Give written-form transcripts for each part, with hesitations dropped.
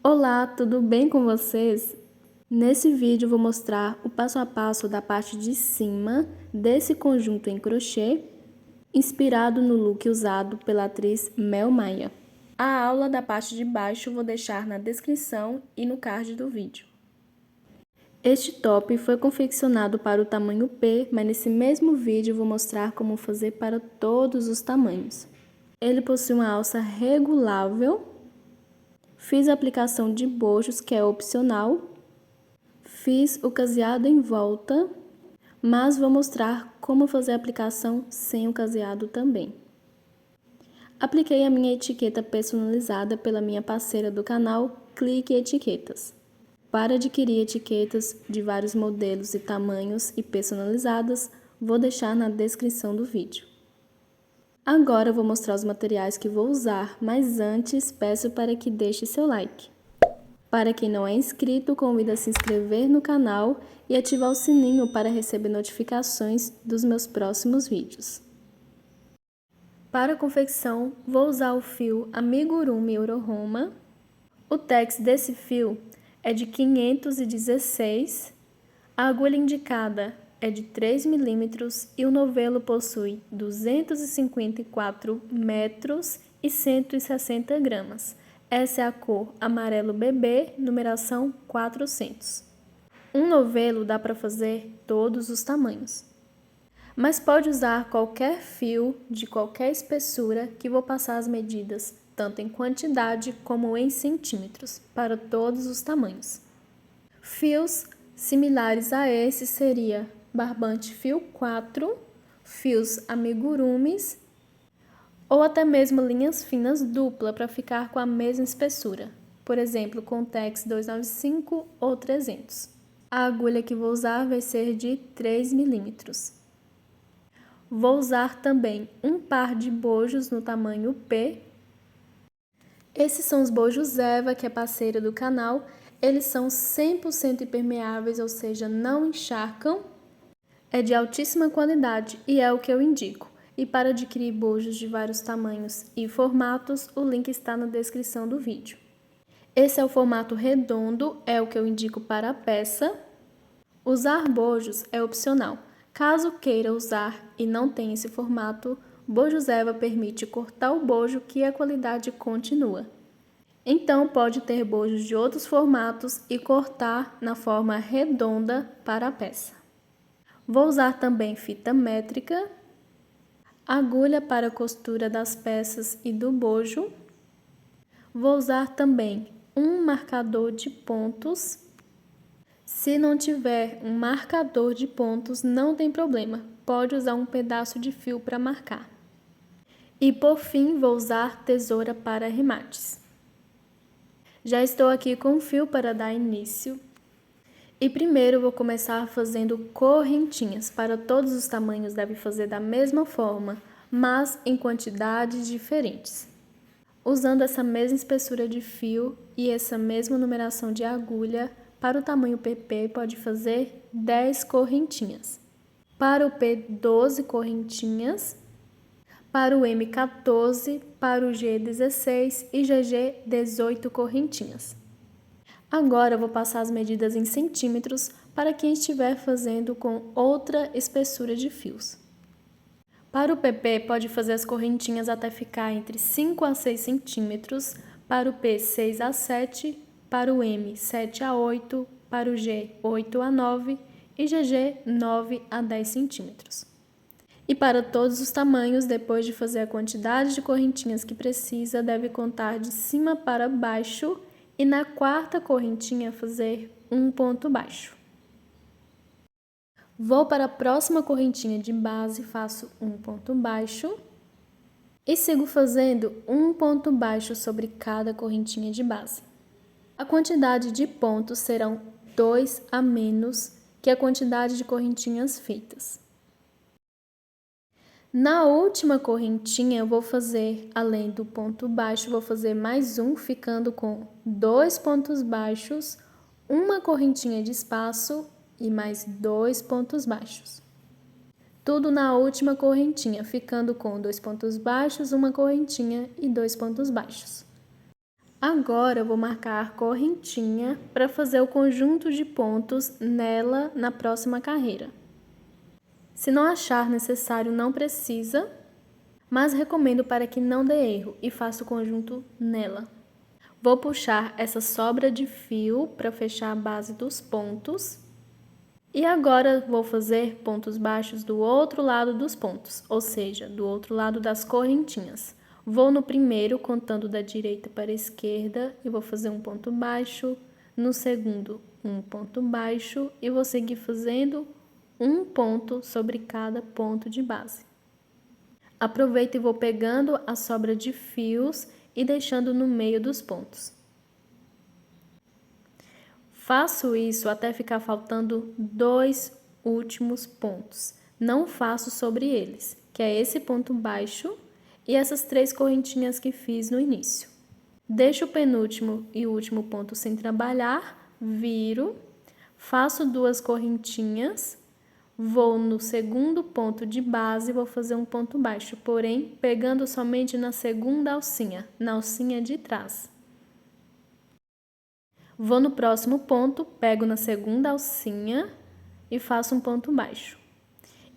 Olá, tudo bem com vocês? Nesse vídeo vou mostrar o passo a passo da parte de cima desse conjunto em crochê, inspirado no look usado pela atriz Mel Maia. A aula da parte de baixo vou deixar na descrição e no card do vídeo. Este top foi confeccionado para o tamanho P, mas nesse mesmo vídeo vou mostrar como fazer para todos os tamanhos. Ele possui uma alça regulável. Fiz a aplicação de bojos, que é opcional. Fiz o caseado em volta, mas vou mostrar como fazer a aplicação sem o caseado também. Apliquei a minha etiqueta personalizada pela minha parceira do canal, Clique Etiquetas. Para adquirir etiquetas de vários modelos e tamanhos e personalizadas, vou deixar na descrição do vídeo. Agora eu vou mostrar os materiais que vou usar, mas antes peço para que deixe seu like. Para quem não é inscrito, convido a se inscrever no canal e ativar o sininho para receber notificações dos meus próximos vídeos. Para a confecção, vou usar o fio Amigurumi Euroroma. O tex desse fio é de 516, a agulha indicada é de 3 milímetros e o novelo possui 254 metros e 160 gramas. Essa é a cor amarelo bebê, numeração 400. Um novelo dá para fazer todos os tamanhos, mas pode usar qualquer fio de qualquer espessura que vou passar as medidas, tanto em quantidade como em centímetros, para todos os tamanhos. Fios similares a esse seria barbante fio 4, fios amigurumis ou até mesmo linhas finas dupla para ficar com a mesma espessura, por exemplo, com tex 295 ou 300. A agulha que vou usar vai ser de 3 milímetros. Vou usar também um par de bojos no tamanho P. Esses são os bojos Eva, que é parceira do canal. Eles são 100% impermeáveis, ou seja, não encharcam. É de altíssima qualidade e é o que eu indico. E para adquirir bojos de vários tamanhos e formatos, o link está na descrição do vídeo. Esse é o formato redondo, é o que eu indico para a peça. Usar bojos é opcional. Caso queira usar e não tenha esse formato, Bojos Eva permite cortar o bojo que a qualidade continua. Então, pode ter bojos de outros formatos e cortar na forma redonda para a peça. Vou usar também fita métrica, agulha para costura das peças e do bojo. Vou usar também um marcador de pontos. Se não tiver um marcador de pontos, não tem problema, pode usar um pedaço de fio para marcar. E por fim, vou usar tesoura para arremates. Já estou aqui com o fio para dar início. E primeiro vou começar fazendo correntinhas. Para todos os tamanhos deve fazer da mesma forma, mas em quantidades diferentes. Usando essa mesma espessura de fio e essa mesma numeração de agulha, para o tamanho PP pode fazer 10 correntinhas. Para o P, 12 correntinhas. Para o M, 14. Para o G, 16 e GG, 18 correntinhas. Agora, eu vou passar as medidas em centímetros para quem estiver fazendo com outra espessura de fios. Para o PP, pode fazer as correntinhas até ficar entre 5 a 6 centímetros, para o P, 6 a 7, para o M, 7 a 8, para o G, 8 a 9 e GG, 9 a 10 centímetros. E para todos os tamanhos, depois de fazer a quantidade de correntinhas que precisa, deve contar de cima para baixo e na quarta correntinha fazer um ponto baixo. Vou para a próxima correntinha de base, faço um ponto baixo e sigo fazendo um ponto baixo sobre cada correntinha de base. A quantidade de pontos serão 2 a menos que a quantidade de correntinhas feitas. Na última correntinha, eu vou fazer, além do ponto baixo, vou fazer mais um, ficando com 2 pontos baixos, uma correntinha de espaço e mais 2 pontos baixos. Tudo na última correntinha, ficando com 2 pontos baixos, uma correntinha e 2 pontos baixos. Agora eu vou marcar a correntinha para fazer o conjunto de pontos nela na próxima carreira. Se não achar necessário, não precisa, mas recomendo para que não dê erro e faça o conjunto nela. Vou puxar essa sobra de fio para fechar a base dos pontos. E agora vou fazer pontos baixos do outro lado dos pontos, ou seja, do outro lado das correntinhas. Vou no primeiro, contando da direita para a esquerda, e vou fazer um ponto baixo. No segundo, um ponto baixo, e vou seguir fazendo um ponto sobre cada ponto de base. Aproveito e vou pegando a sobra de fios e deixando no meio dos pontos. Faço isso até ficar faltando 2 últimos pontos. Não faço sobre eles, que é esse ponto baixo e essas 3 correntinhas que fiz no início. Deixo o penúltimo e o último ponto sem trabalhar, viro, faço 2 correntinhas, vou no segundo ponto de base e vou fazer um ponto baixo, porém pegando somente na segunda alcinha, na alcinha de trás. Vou no próximo ponto, pego na segunda alcinha e faço um ponto baixo.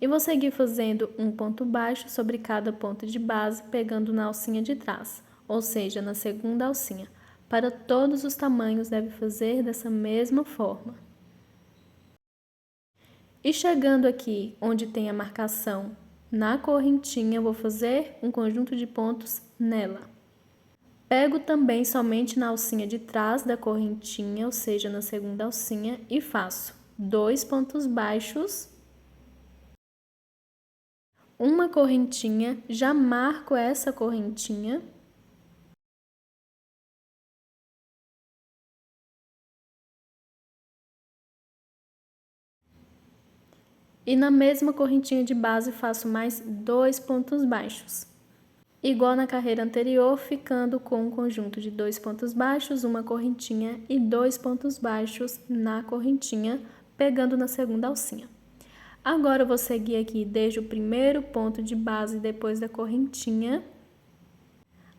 E vou seguir fazendo um ponto baixo sobre cada ponto de base, pegando na alcinha de trás, ou seja, na segunda alcinha. Para todos os tamanhos, deve fazer dessa mesma forma. E chegando aqui, onde tem a marcação na correntinha, vou fazer um conjunto de pontos nela. Pego também somente na alcinha de trás da correntinha, ou seja, na segunda alcinha, e faço 2 pontos baixos, uma correntinha, já marco essa correntinha. E na mesma correntinha de base faço mais 2 pontos baixos. Igual na carreira anterior, ficando com um conjunto de 2 pontos baixos, uma correntinha e 2 pontos baixos na correntinha, pegando na segunda alcinha. Agora eu vou seguir aqui desde o primeiro ponto de base depois da correntinha,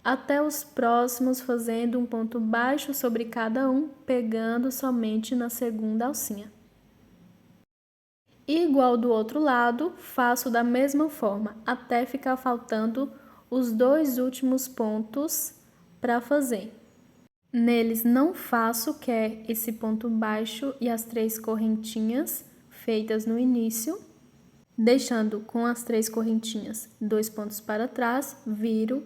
até os próximos fazendo um ponto baixo sobre cada um, pegando somente na segunda alcinha. E igual do outro lado, faço da mesma forma, até ficar faltando os 2 últimos pontos para fazer. Neles não faço, que é esse ponto baixo e as 3 correntinhas feitas no início, deixando com as 3 correntinhas 2 pontos para trás, viro,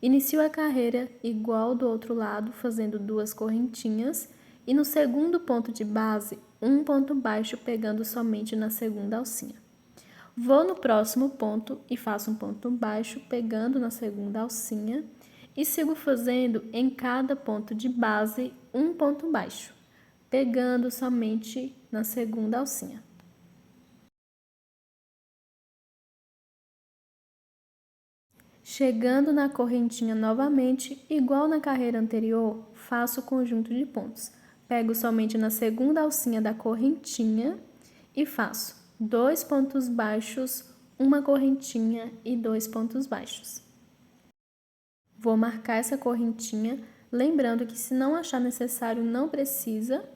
inicio a carreira igual do outro lado, fazendo 2 correntinhas, e no segundo ponto de base, um ponto baixo pegando somente na segunda alcinha. Vou no próximo ponto e faço um ponto baixo pegando na segunda alcinha e sigo fazendo em cada ponto de base um ponto baixo, pegando somente na segunda alcinha. Chegando na correntinha novamente, igual na carreira anterior, faço o conjunto de pontos. Pego somente na segunda alcinha da correntinha e faço 2 pontos baixos, uma correntinha e 2 pontos baixos. Vou marcar essa correntinha, lembrando que se não achar necessário, não precisa,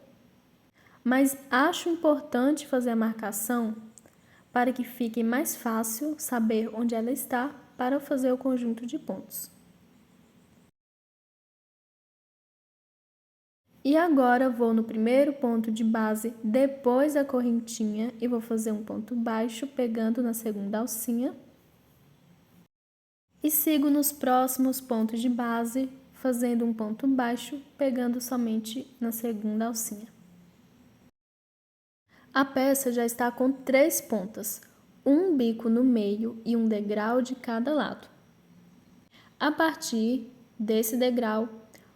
mas acho importante fazer a marcação para que fique mais fácil saber onde ela está para fazer o conjunto de pontos. E agora vou no primeiro ponto de base depois da correntinha e vou fazer um ponto baixo pegando na segunda alcinha. E sigo nos próximos pontos de base fazendo um ponto baixo pegando somente na segunda alcinha. A peça já está com 3 pontas, um bico no meio e um degrau de cada lado. A partir desse degrau,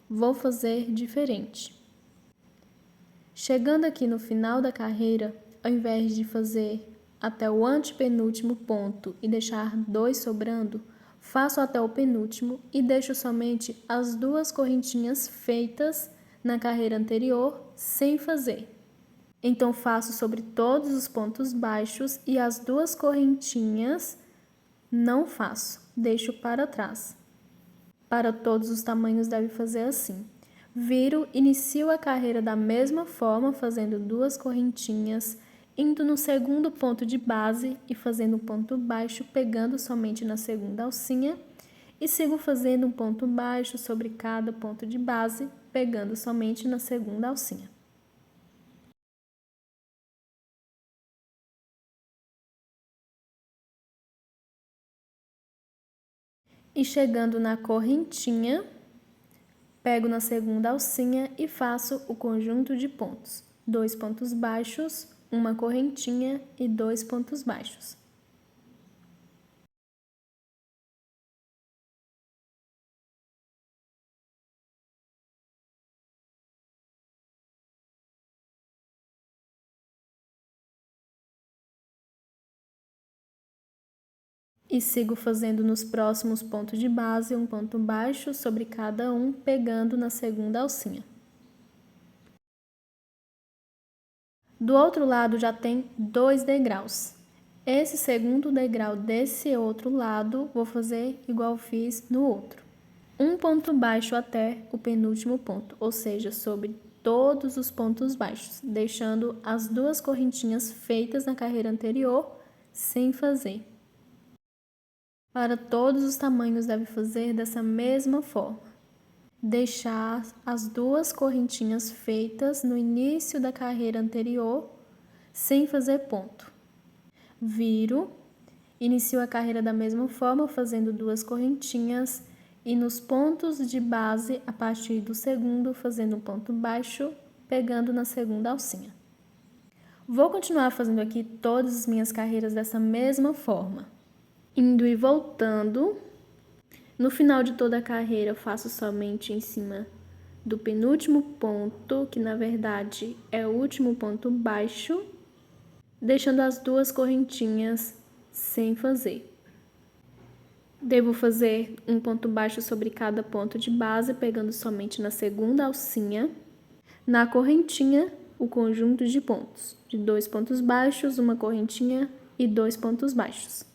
vou fazer diferente. Chegando aqui no final da carreira, ao invés de fazer até o antepenúltimo ponto e deixar 2 sobrando, faço até o penúltimo e deixo somente as 2 correntinhas feitas na carreira anterior sem fazer. Então, faço sobre todos os pontos baixos e as 2 correntinhas não faço, deixo para trás. Para todos os tamanhos deve fazer assim. Viro, inicio a carreira da mesma forma, fazendo 2 correntinhas, indo no segundo ponto de base e fazendo um ponto baixo, pegando somente na segunda alcinha, e sigo fazendo um ponto baixo sobre cada ponto de base, pegando somente na segunda alcinha. E chegando na correntinha, pego na segunda alcinha e faço o conjunto de pontos. 2 pontos baixos, uma correntinha e 2 pontos baixos. E sigo fazendo nos próximos pontos de base um ponto baixo sobre cada um, pegando na segunda alcinha. Do outro lado já tem 2 degraus. Esse segundo degrau desse outro lado, vou fazer igual fiz no outro. Um ponto baixo até o penúltimo ponto, ou seja, sobre todos os pontos baixos, deixando as 2 correntinhas feitas na carreira anterior sem fazer. Para todos os tamanhos deve fazer dessa mesma forma. Deixar as 2 correntinhas feitas no início da carreira anterior, sem fazer ponto. Viro, inicio a carreira da mesma forma, fazendo 2 correntinhas e nos pontos de base, a partir do segundo, fazendo um ponto baixo, pegando na segunda alcinha. Vou continuar fazendo aqui todas as minhas carreiras dessa mesma forma. Indo e voltando. No final de toda a carreira, eu faço somente em cima do penúltimo ponto, que na verdade é o último ponto baixo, deixando as 2 correntinhas sem fazer. Devo fazer um ponto baixo sobre cada ponto de base, pegando somente na segunda alcinha. Na correntinha, o conjunto de pontos, de 2 pontos baixos, uma correntinha e 2 pontos baixos.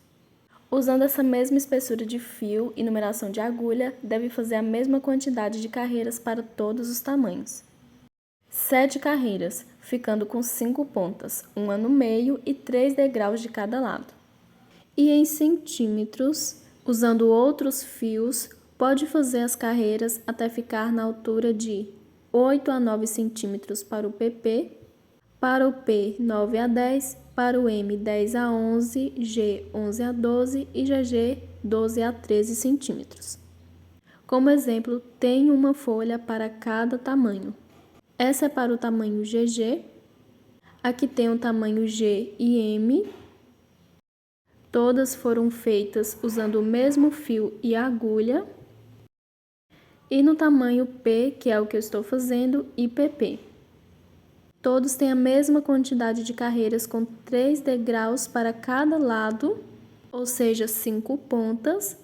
Usando essa mesma espessura de fio e numeração de agulha, deve fazer a mesma quantidade de carreiras para todos os tamanhos. 7 carreiras, ficando com 5 pontas, uma no meio e 3 degraus de cada lado. E em centímetros, usando outros fios, pode fazer as carreiras até ficar na altura de 8 a 9 centímetros para o PP, para o P 9 a 10, para o M 10 a 11, G 11 a 12 e GG 12 a 13 centímetros. Como exemplo, tenho uma folha para cada tamanho. Essa é para o tamanho GG, aqui tem o tamanho G e M. Todas foram feitas usando o mesmo fio e agulha. E no tamanho P, que é o que eu estou fazendo, e PP. Todos têm a mesma quantidade de carreiras com 3 degraus para cada lado, ou seja, 5 pontas.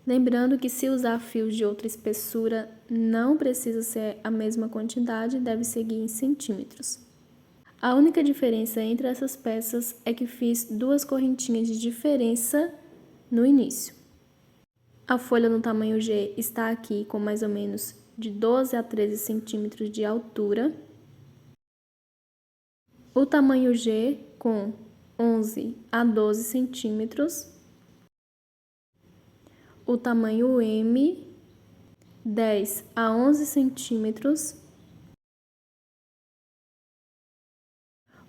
Lembrando que se usar fios de outra espessura, não precisa ser a mesma quantidade, deve seguir em centímetros. A única diferença entre essas peças é que fiz 2 correntinhas de diferença no início. A folha no tamanho G está aqui com mais ou menos de 12 a 13 centímetros de altura. O tamanho G com 11 a 12 centímetros. O tamanho M, 10 a 11 centímetros.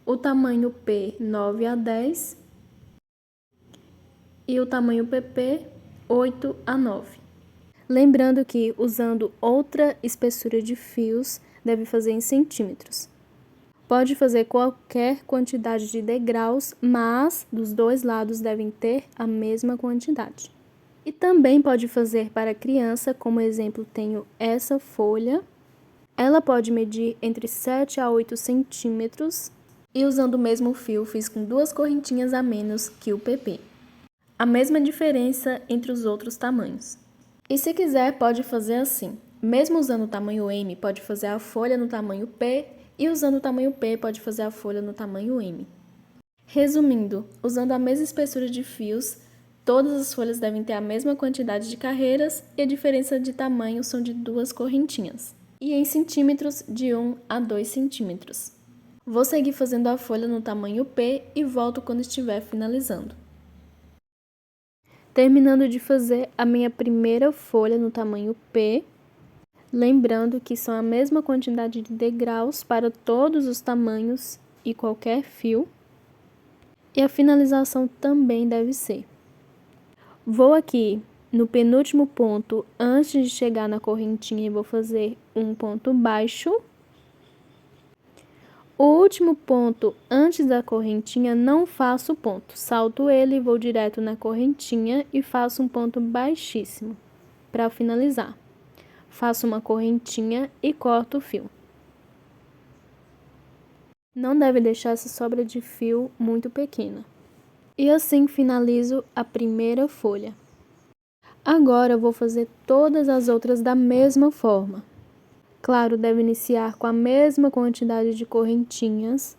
O tamanho P, 9 a 10. E o tamanho PP, 8 a 9. Lembrando que, usando outra espessura de fios, deve fazer em centímetros. Pode fazer qualquer quantidade de degraus, mas dos 2 lados devem ter a mesma quantidade. E também pode fazer para criança, como exemplo tenho essa folha. Ela pode medir entre 7 a 8 centímetros e usando o mesmo fio fiz com 2 correntinhas a menos que o PP. A mesma diferença entre os outros tamanhos. E se quiser pode fazer assim, mesmo usando o tamanho M, pode fazer a folha no tamanho P e usando o tamanho P pode fazer a folha no tamanho M. Resumindo, usando a mesma espessura de fios, todas as folhas devem ter a mesma quantidade de carreiras e a diferença de tamanho são de 2 correntinhas. e em centímetros de 1 a 2 centímetros. Vou seguir fazendo a folha no tamanho P e volto quando estiver finalizando. Terminando de fazer a minha primeira folha no tamanho P, lembrando que são a mesma quantidade de degraus para todos os tamanhos e qualquer fio, e a finalização também deve ser. Vou aqui no penúltimo ponto, antes de chegar na correntinha, e vou fazer um ponto baixo. O último ponto antes da correntinha não faço ponto, salto ele, vou direto na correntinha e faço um ponto baixíssimo para finalizar. Faço uma correntinha e corto o fio. Não deve deixar essa sobra de fio muito pequena. E assim finalizo a primeira folha. Agora eu vou fazer todas as outras da mesma forma. Claro, deve iniciar com a mesma quantidade de correntinhas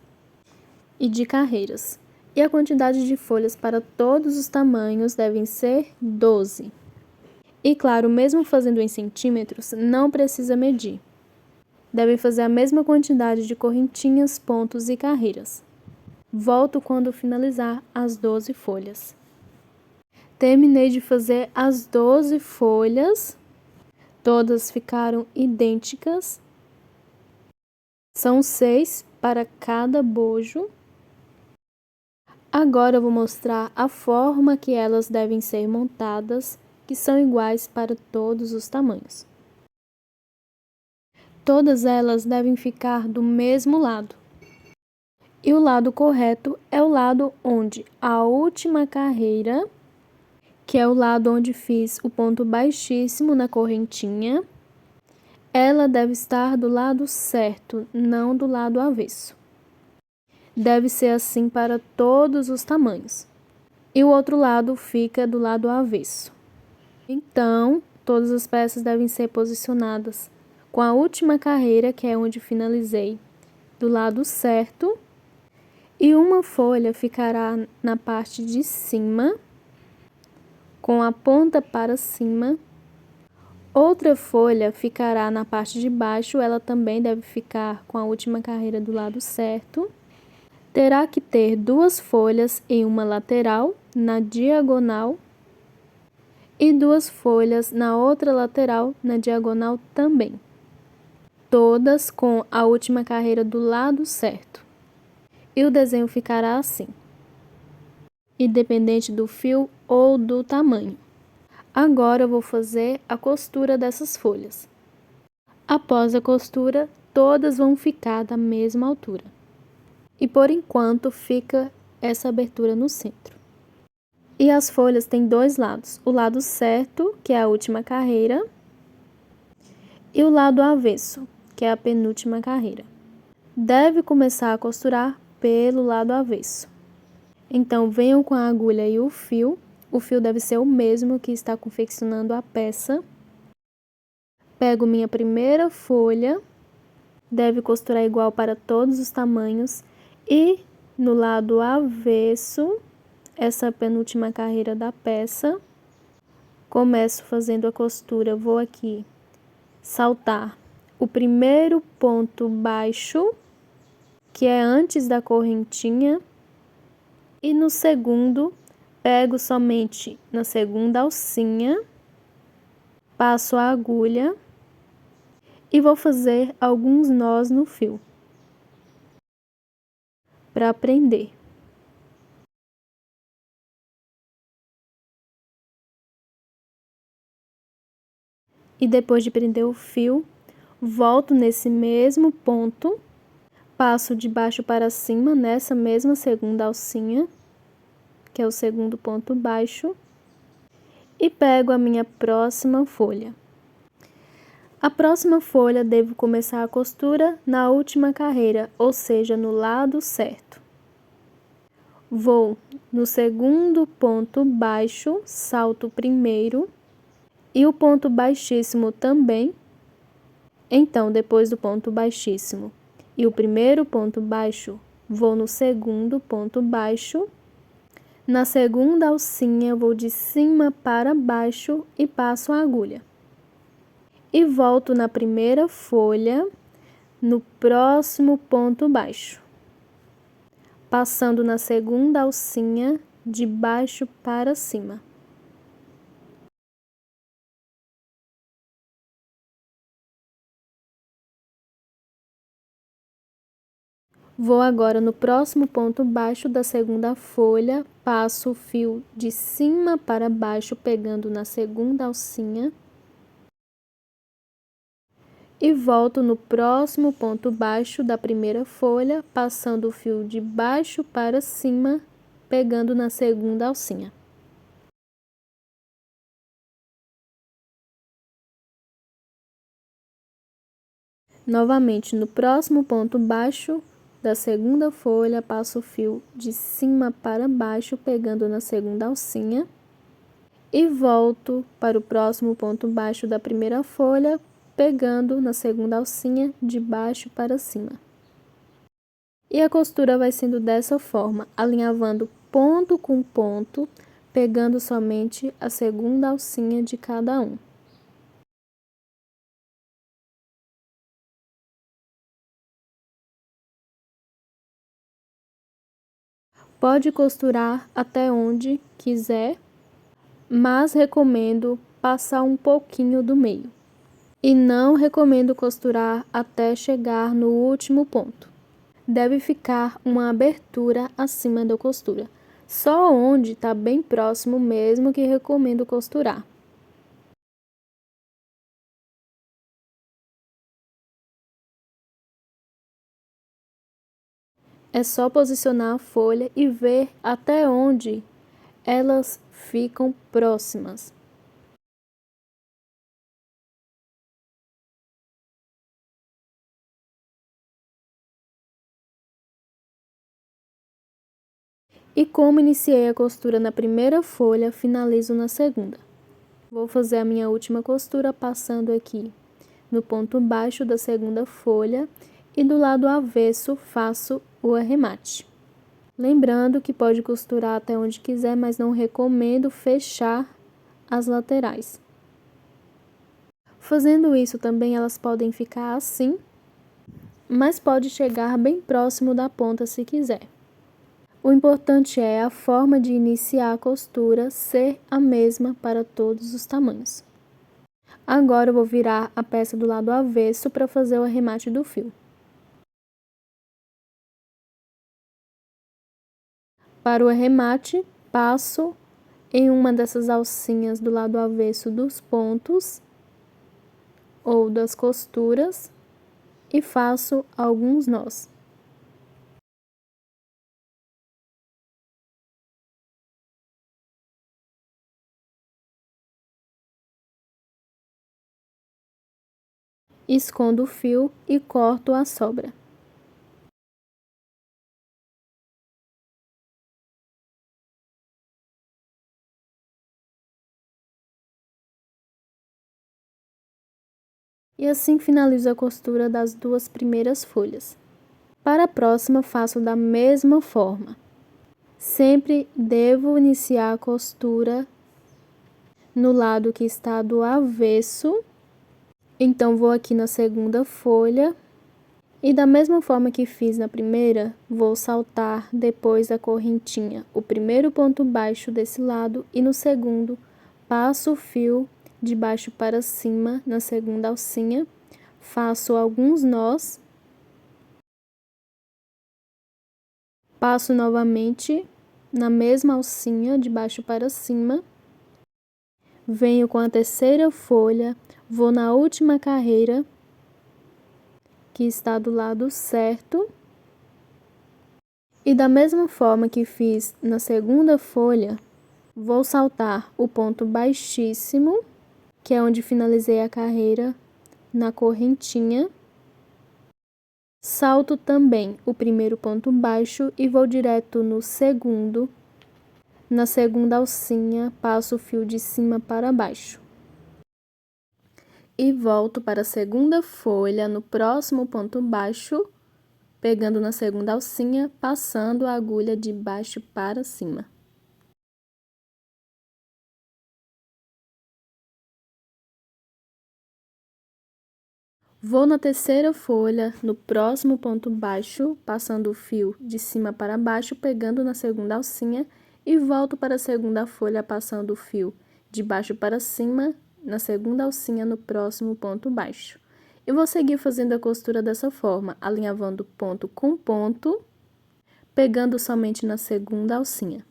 e de carreiras. E a quantidade de folhas para todos os tamanhos devem ser 12. E claro, mesmo fazendo em centímetros, não precisa medir. Devem fazer a mesma quantidade de correntinhas, pontos e carreiras. Volto quando finalizar as 12 folhas. Terminei de fazer as 12 folhas. Todas ficaram idênticas. São 6 para cada bojo. Agora eu vou mostrar a forma que elas devem ser montadas, que são iguais para todos os tamanhos. Todas elas devem ficar do mesmo lado. E o lado correto é o lado onde a última carreira, que é o lado onde fiz o ponto baixíssimo na correntinha, ela deve estar do lado certo, não do lado avesso. Deve ser assim para todos os tamanhos. E o outro lado fica do lado avesso. Então, todas as peças devem ser posicionadas com a última carreira, que é onde finalizei, do lado certo, e uma folha ficará na parte de cima, com a ponta para cima. Outra folha ficará na parte de baixo, ela também deve ficar com a última carreira do lado certo. Terá que ter 2 folhas em uma lateral, na diagonal, e 2 folhas na outra lateral, na diagonal também. Todas com a última carreira do lado certo. E o desenho ficará assim, independente do fio ou do tamanho. Agora eu vou fazer a costura dessas folhas. Após a costura, todas vão ficar da mesma altura. E por enquanto fica essa abertura no centro. E as folhas têm 2 lados, o lado certo, que é a última carreira, e o lado avesso, que é a penúltima carreira. Deve começar a costurar pelo lado avesso. Então, venham com a agulha e o fio deve ser o mesmo que está confeccionando a peça. Pego minha primeira folha, deve costurar igual para todos os tamanhos, e no lado avesso, essa penúltima carreira da peça, começo fazendo a costura, vou aqui saltar o primeiro ponto baixo, que é antes da correntinha, e no segundo, pego somente na segunda alcinha, passo a agulha e vou fazer alguns nós no fio para prender. E depois de prender o fio, volto nesse mesmo ponto, passo de baixo para cima nessa mesma segunda alcinha, que é o segundo ponto baixo, e pego a minha próxima folha. A próxima folha devo começar a costura na última carreira, ou seja, no lado certo. Vou no segundo ponto baixo, salto o primeiro, e o ponto baixíssimo também. Então, depois do ponto baixíssimo e o primeiro ponto baixo, vou no segundo ponto baixo. Na segunda alcinha, vou de cima para baixo e passo a agulha. e volto na primeira folha, no próximo ponto baixo, passando na segunda alcinha de baixo para cima. Vou agora no próximo ponto baixo da segunda folha, passo o fio de cima para baixo, pegando na segunda alcinha. E volto no próximo ponto baixo da primeira folha, passando o fio de baixo para cima, pegando na segunda alcinha. Novamente, no próximo ponto baixo da segunda folha, passo o fio de cima para baixo, pegando na segunda alcinha. E volto para o próximo ponto baixo da primeira folha, pegando na segunda alcinha de baixo para cima. E a costura vai sendo dessa forma, alinhavando ponto com ponto, pegando somente a segunda alcinha de cada um. Pode costurar até onde quiser, mas recomendo passar um pouquinho do meio. E não recomendo costurar até chegar no último ponto. Deve ficar uma abertura acima da costura, só onde está bem próximo mesmo que recomendo costurar. É só posicionar a folha e ver até onde elas ficam próximas. E como iniciei a costura na primeira folha, finalizo na segunda. Vou fazer a minha última costura passando aqui no ponto baixo da segunda folha e do lado avesso faço o arremate. Lembrando que pode costurar até onde quiser, mas não recomendo fechar as laterais. Fazendo isso também elas podem ficar assim, mas pode chegar bem próximo da ponta se quiser. O importante é a forma de iniciar a costura ser a mesma para todos os tamanhos. Agora eu vou virar a peça do lado avesso para fazer o arremate do fio. Para o arremate, passo em uma dessas alcinhas do lado avesso dos pontos ou das costuras e faço alguns nós. Escondo o fio e corto a sobra. E assim finalizo a costura das duas primeiras folhas. Para a próxima, faço da mesma forma. Sempre devo iniciar a costura no lado que está do avesso. Então, vou aqui na segunda folha e da mesma forma que fiz na primeira, vou saltar depois da correntinha o primeiro ponto baixo desse lado e no segundo passo o fio de baixo para cima na segunda alcinha, faço alguns nós, passo novamente na mesma alcinha de baixo para cima, venho com a terceira folha, vou na última carreira que está do lado certo e da mesma forma que fiz na segunda folha, vou saltar o ponto baixíssimo, que é onde finalizei a carreira, na correntinha. Salto também o primeiro ponto baixo e vou direto no segundo. Na segunda alcinha, passo o fio de cima para baixo. E volto para a segunda folha, no próximo ponto baixo, pegando na segunda alcinha, passando a agulha de baixo para cima. Vou na terceira folha, no próximo ponto baixo, passando o fio de cima para baixo, pegando na segunda alcinha e volto para a segunda folha, passando o fio de baixo para cima, na segunda alcinha, no próximo ponto baixo. E vou seguir fazendo a costura dessa forma, alinhavando ponto com ponto, pegando somente na segunda alcinha.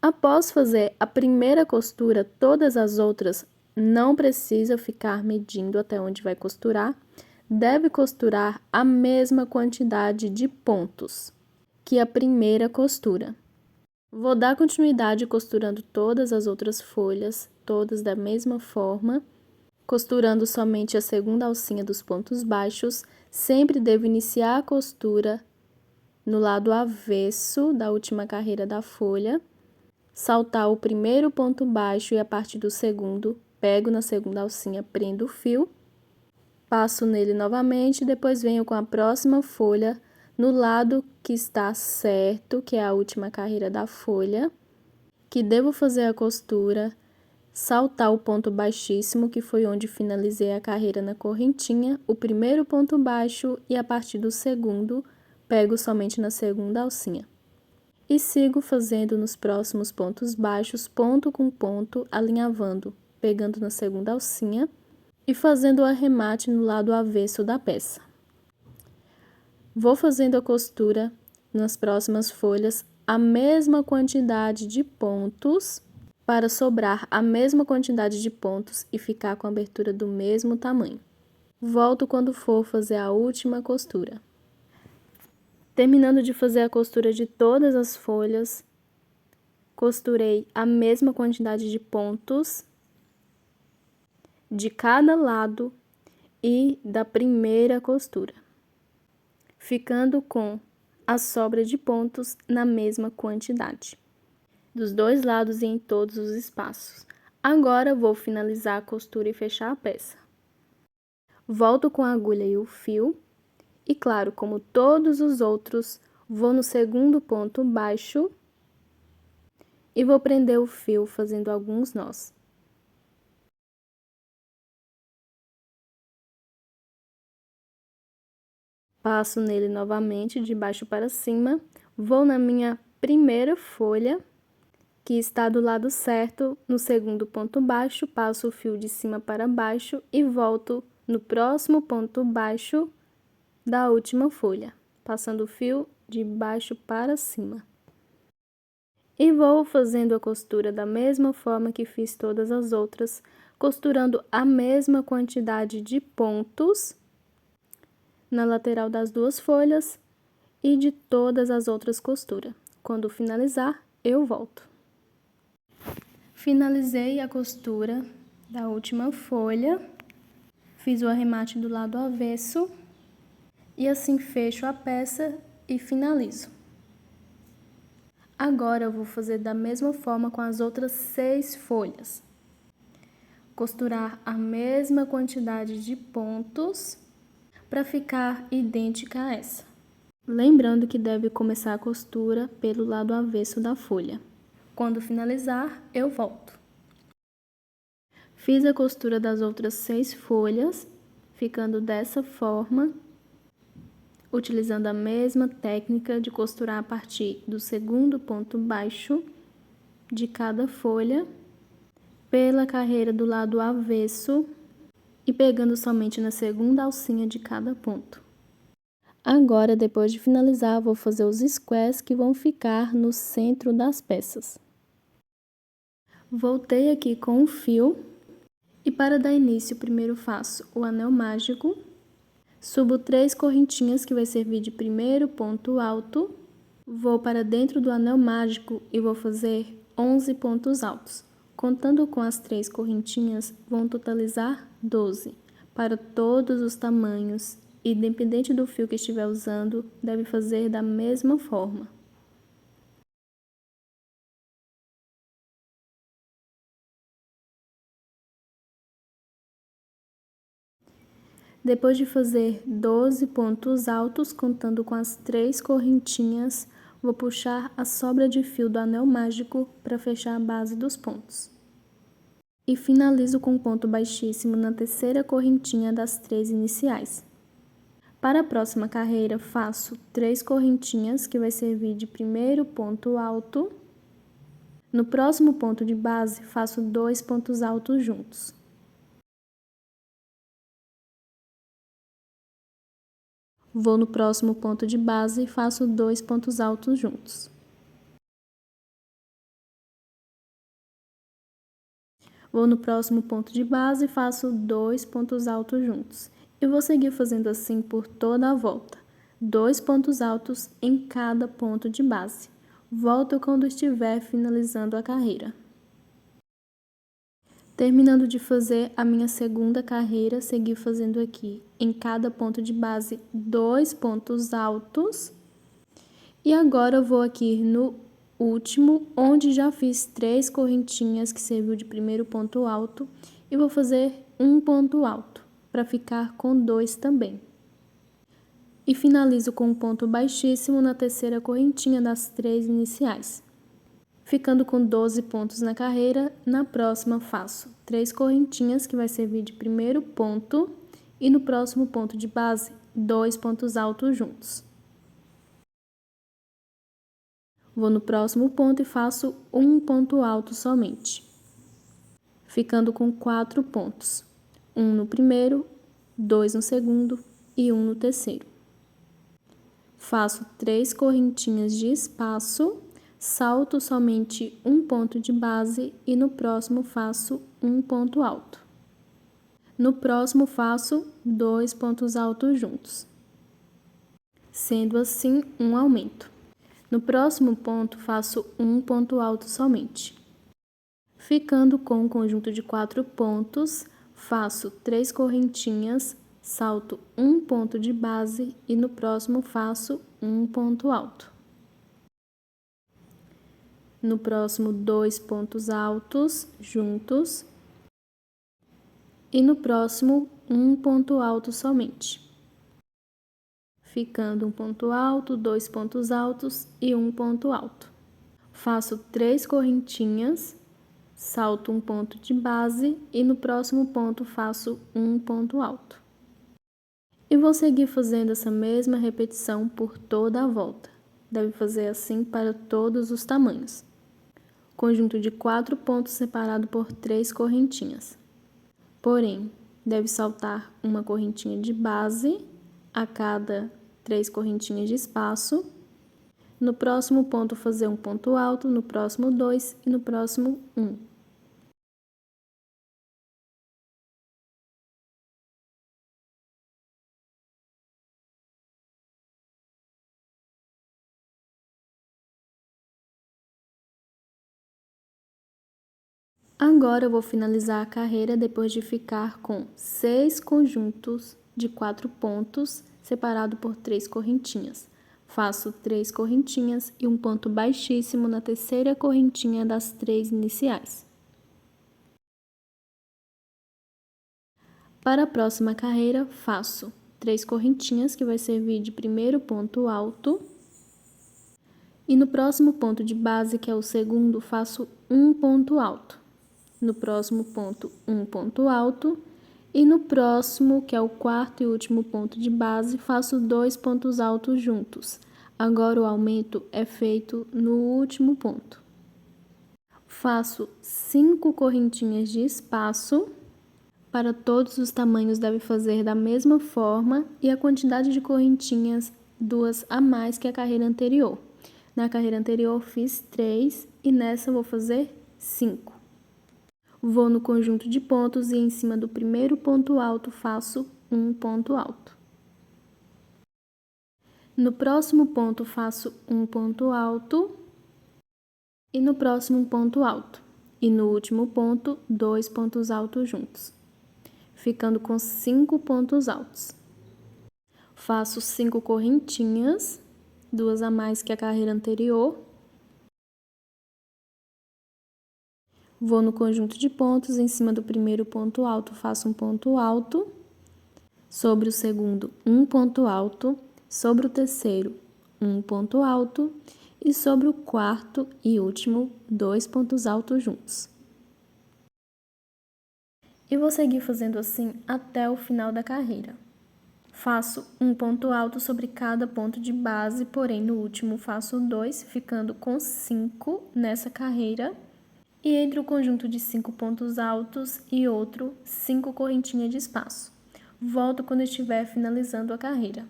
Após fazer a primeira costura, todas as outras não precisa ficar medindo até onde vai costurar, deve costurar a mesma quantidade de pontos que a primeira costura. Vou dar continuidade costurando todas as outras folhas, todas da mesma forma, costurando somente a segunda alcinha dos pontos baixos. Sempre devo iniciar a costura no lado avesso da última carreira da folha, saltar o primeiro ponto baixo e a partir do segundo, pego na segunda alcinha, prendo o fio, passo nele novamente, depois venho com a próxima folha no lado que está certo, que é a última carreira da folha, que devo fazer a costura, saltar o ponto baixíssimo, que foi onde finalizei a carreira na correntinha, o primeiro ponto baixo e a partir do segundo, pego somente na segunda alcinha. E sigo fazendo nos próximos pontos baixos, ponto com ponto, alinhavando, pegando na segunda alcinha e fazendo o arremate no lado avesso da peça. Vou fazendo a costura nas próximas folhas a mesma quantidade de pontos para sobrar a mesma quantidade de pontos e ficar com a abertura do mesmo tamanho. Volto quando for fazer a última costura. Terminando de fazer a costura de todas as folhas, costurei a mesma quantidade de pontos de cada lado e da primeira costura, ficando com a sobra de pontos na mesma quantidade, dos dois lados e em todos os espaços. Agora, vou finalizar a costura e fechar a peça. Volto com a agulha e o fio, e claro, como todos os outros, vou no segundo ponto baixo e vou prender o fio fazendo alguns nós. Passo nele novamente de baixo para cima, vou na minha primeira folha, que está do lado certo, no segundo ponto baixo, passo o fio de cima para baixo e volto no próximo ponto baixo da última folha, passando o fio de baixo para cima. E vou fazendo a costura da mesma forma que fiz todas as outras, costurando a mesma quantidade de pontos na lateral das duas folhas e de todas as outras costuras. Quando finalizar, eu volto. Finalizei a costura da última folha, fiz o arremate do lado avesso e assim fecho a peça e finalizo. Agora eu vou fazer da mesma forma com as outras 6 folhas. Costurar a mesma quantidade de pontos para ficar idêntica a essa. Lembrando que deve começar a costura pelo lado avesso da folha. Quando finalizar, eu volto. Fiz a costura das outras 6 folhas, ficando dessa forma, utilizando a mesma técnica de costurar a partir do segundo ponto baixo de cada folha, pela carreira do lado avesso e pegando somente na segunda alcinha de cada ponto. Agora, depois de finalizar, vou fazer os squares que vão ficar no centro das peças. Voltei aqui com o fio e para dar início, primeiro faço o anel mágico, subo 3 correntinhas que vai servir de primeiro ponto alto, vou para dentro do anel mágico e vou fazer 11 pontos altos. Contando com as 3 correntinhas, vão totalizar 12, para todos os tamanhos, independente do fio que estiver usando, deve fazer da mesma forma. Depois de fazer 12 pontos altos, contando com as 3 correntinhas, vou puxar a sobra de fio do anel mágico para fechar a base dos pontos. e finalizo com um ponto baixíssimo na terceira correntinha das 3 iniciais. Para a próxima carreira, faço 3 correntinhas, que vai servir de primeiro ponto alto. No próximo ponto de base, faço 2 pontos altos juntos. Vou no próximo ponto de base e faço 2 pontos altos juntos. Vou no próximo ponto de base e faço 2 pontos altos juntos. E vou seguir fazendo assim por toda a volta. 2 pontos altos em cada ponto de base. Volto quando estiver finalizando a carreira. Terminando de fazer a minha segunda carreira, segui fazendo aqui em cada ponto de base 2 pontos altos. E agora eu vou aqui no último, onde já fiz 3 correntinhas que serviu de primeiro ponto alto, e vou fazer um ponto alto, para ficar com 2 também. E finalizo com um ponto baixíssimo na terceira correntinha das 3 iniciais. Ficando com 12 pontos na carreira, na próxima faço 3 correntinhas, que vai servir de primeiro ponto, e no próximo ponto de base, 2 pontos altos juntos. Vou no próximo ponto e faço um ponto alto somente, ficando com 4 pontos. Um no primeiro, 2 no segundo e um no terceiro. Faço 3 correntinhas de espaço, salto somente um ponto de base e no próximo faço um ponto alto. No próximo faço 2 pontos altos juntos, sendo assim um aumento. No próximo ponto, faço um ponto alto somente. Ficando com um conjunto de 4 pontos, faço 3 correntinhas, salto um ponto de base e no próximo faço um ponto alto. No próximo, 2 pontos altos juntos. E no próximo, um ponto alto somente. Ficando um ponto alto, 2 pontos altos e um ponto alto. Faço 3 correntinhas, salto um ponto de base e no próximo ponto faço um ponto alto. E vou seguir fazendo essa mesma repetição por toda a volta. Deve fazer assim para todos os tamanhos. Conjunto de 4 pontos separado por 3 correntinhas. Porém, deve saltar uma correntinha de base a cada 3 correntinhas de espaço. No próximo ponto fazer um ponto alto, no próximo 2 e no próximo 1. Agora eu vou finalizar a carreira depois de ficar com 6 conjuntos de 4 pontos separado por 3 correntinhas. Faço 3 correntinhas e um ponto baixíssimo na terceira correntinha das 3 iniciais. Para a próxima carreira, faço 3 correntinhas, que vai servir de primeiro ponto alto. E no próximo ponto de base, que é o segundo, faço um ponto alto. No próximo ponto, um ponto alto. E no próximo, que é o quarto e último ponto de base, faço 2 pontos altos juntos. Agora o aumento é feito no último ponto. Faço 5 correntinhas de espaço. Para todos os tamanhos deve fazer da mesma forma e a quantidade de correntinhas 2 a mais que a carreira anterior. Na carreira anterior fiz 3 e nessa vou fazer 5. Vou no conjunto de pontos e em cima do primeiro ponto alto faço um ponto alto. No próximo ponto faço um ponto alto e no próximo um ponto alto. E no último ponto, 2 pontos altos juntos, ficando com 5 pontos altos. Faço 5 correntinhas, 2 a mais que a carreira anterior. Vou no conjunto de pontos, em cima do primeiro ponto alto, faço um ponto alto. Sobre o segundo, um ponto alto. Sobre o terceiro, um ponto alto. E sobre o quarto e último, 2 pontos altos juntos. E vou seguir fazendo assim até o final da carreira. Faço um ponto alto sobre cada ponto de base, porém no último faço 2, ficando com 5 nessa carreira. E entre o conjunto de 5 pontos altos e outro, 5 correntinhas de espaço. Volto quando estiver finalizando a carreira.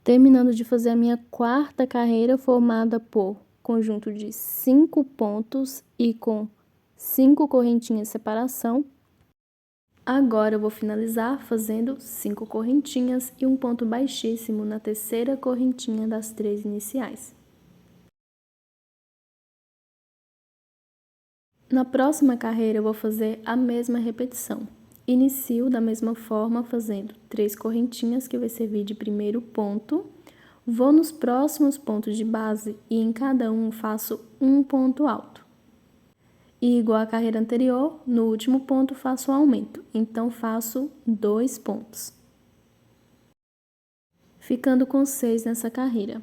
Terminando de fazer a minha quarta carreira, formada por conjunto de 5 pontos e com 5 correntinhas de separação. Agora eu vou finalizar fazendo 5 correntinhas e um ponto baixíssimo na terceira correntinha das 3 iniciais. Na próxima carreira eu vou fazer a mesma repetição. Inicio da mesma forma fazendo 3 correntinhas, que vai servir de primeiro ponto. Vou nos próximos pontos de base e em cada um faço um ponto alto. E igual à carreira anterior, no último ponto faço o aumento, então faço 2 pontos. Ficando com 6 nessa carreira.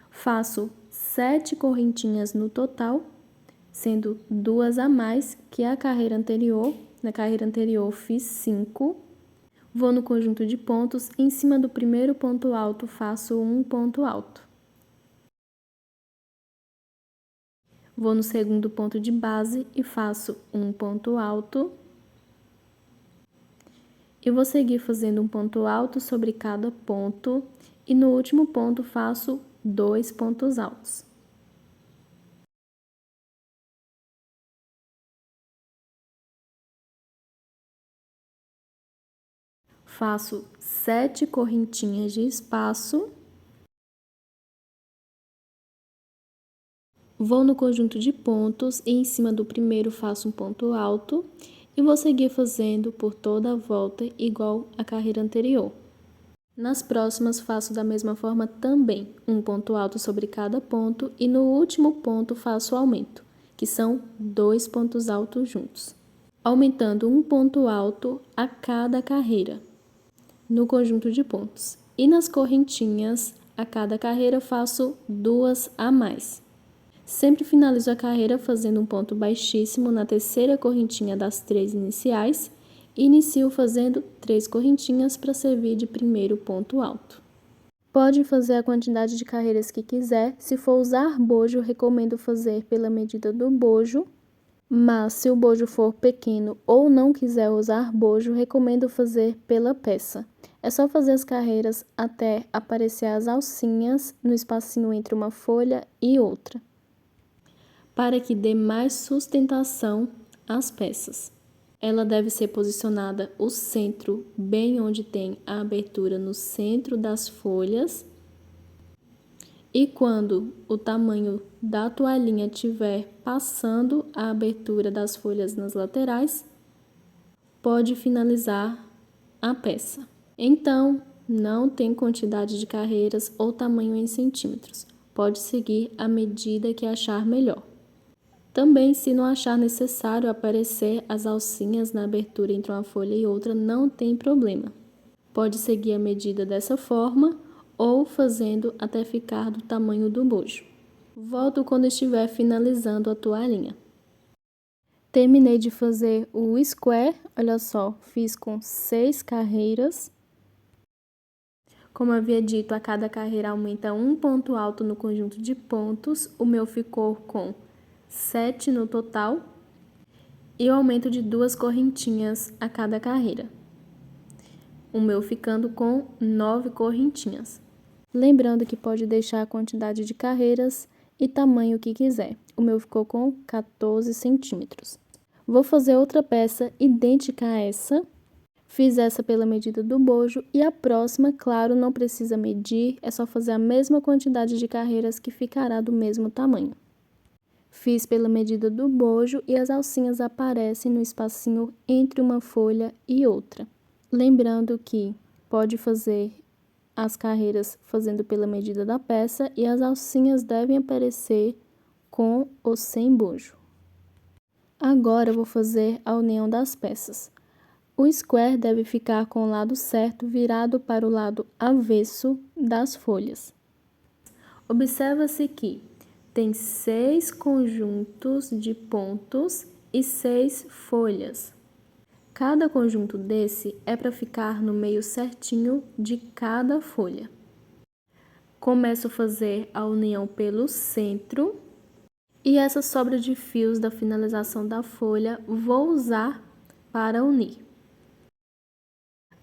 Faço 7 correntinhas no total, sendo 2 a mais que a carreira anterior. Na carreira anterior fiz 5. Vou no conjunto de pontos, em cima do primeiro ponto alto faço um ponto alto. Vou no segundo ponto de base e faço um ponto alto. E vou seguir fazendo um ponto alto sobre cada ponto e no último ponto faço 2 pontos altos. Faço 7 correntinhas de espaço. Vou no conjunto de pontos e em cima do primeiro faço um ponto alto e vou seguir fazendo por toda a volta igual à carreira anterior. Nas próximas faço da mesma forma também, um ponto alto sobre cada ponto e no último ponto faço o aumento, que são 2 pontos altos juntos, aumentando um ponto alto a cada carreira, no conjunto de pontos. E nas correntinhas, a cada carreira faço 2 a mais. Sempre finalizo a carreira fazendo um ponto baixíssimo na terceira correntinha das 3 iniciais e inicio fazendo 3 correntinhas para servir de primeiro ponto alto. Pode fazer a quantidade de carreiras que quiser. Se for usar bojo, recomendo fazer pela medida do bojo, mas se o bojo for pequeno ou não quiser usar bojo, recomendo fazer pela peça. É só fazer as carreiras até aparecer as alcinhas no espacinho entre uma folha e outra, para que dê mais sustentação às peças. Ela deve ser posicionada o centro, bem onde tem a abertura no centro das folhas. E quando o tamanho da toalhinha estiver passando a abertura das folhas nas laterais, pode finalizar a peça. Então, não tem quantidade de carreiras ou tamanho em centímetros. Pode seguir a medida que achar melhor. Também, se não achar necessário aparecer as alcinhas na abertura entre uma folha e outra, não tem problema. Pode seguir a medida dessa forma ou fazendo até ficar do tamanho do bojo. Volto quando estiver finalizando a toalhinha. Terminei de fazer o square, olha só, fiz com 6 carreiras. Como havia dito, a cada carreira aumenta um ponto alto no conjunto de pontos. O meu ficou com 7 no total e o aumento de 2 correntinhas a cada carreira. O meu ficando com 9 correntinhas. Lembrando que pode deixar a quantidade de carreiras e tamanho que quiser. O meu ficou com 14 centímetros. Vou fazer outra peça idêntica a essa. Fiz essa pela medida do bojo e a próxima, claro, não precisa medir, é só fazer a mesma quantidade de carreiras que ficará do mesmo tamanho. Fiz pela medida do bojo e as alcinhas aparecem no espacinho entre uma folha e outra. Lembrando que pode fazer as carreiras fazendo pela medida da peça e as alcinhas devem aparecer com ou sem bojo. Agora eu vou fazer a união das peças. O square deve ficar com o lado certo virado para o lado avesso das folhas. Observa-se que tem 6 conjuntos de pontos e 6 folhas. Cada conjunto desse é para ficar no meio certinho de cada folha. Começo a fazer a união pelo centro e essa sobra de fios da finalização da folha vou usar para unir.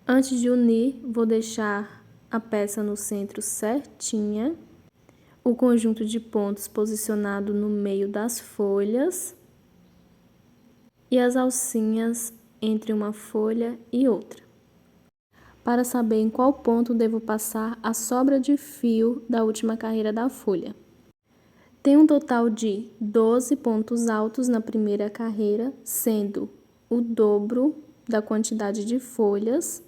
Antes de unir, vou deixar a peça no centro certinha, o conjunto de pontos posicionado no meio das folhas e as alcinhas entre uma folha e outra. Para saber em qual ponto devo passar a sobra de fio da última carreira da folha. Tem um total de 12 pontos altos na primeira carreira, sendo o dobro da quantidade de folhas.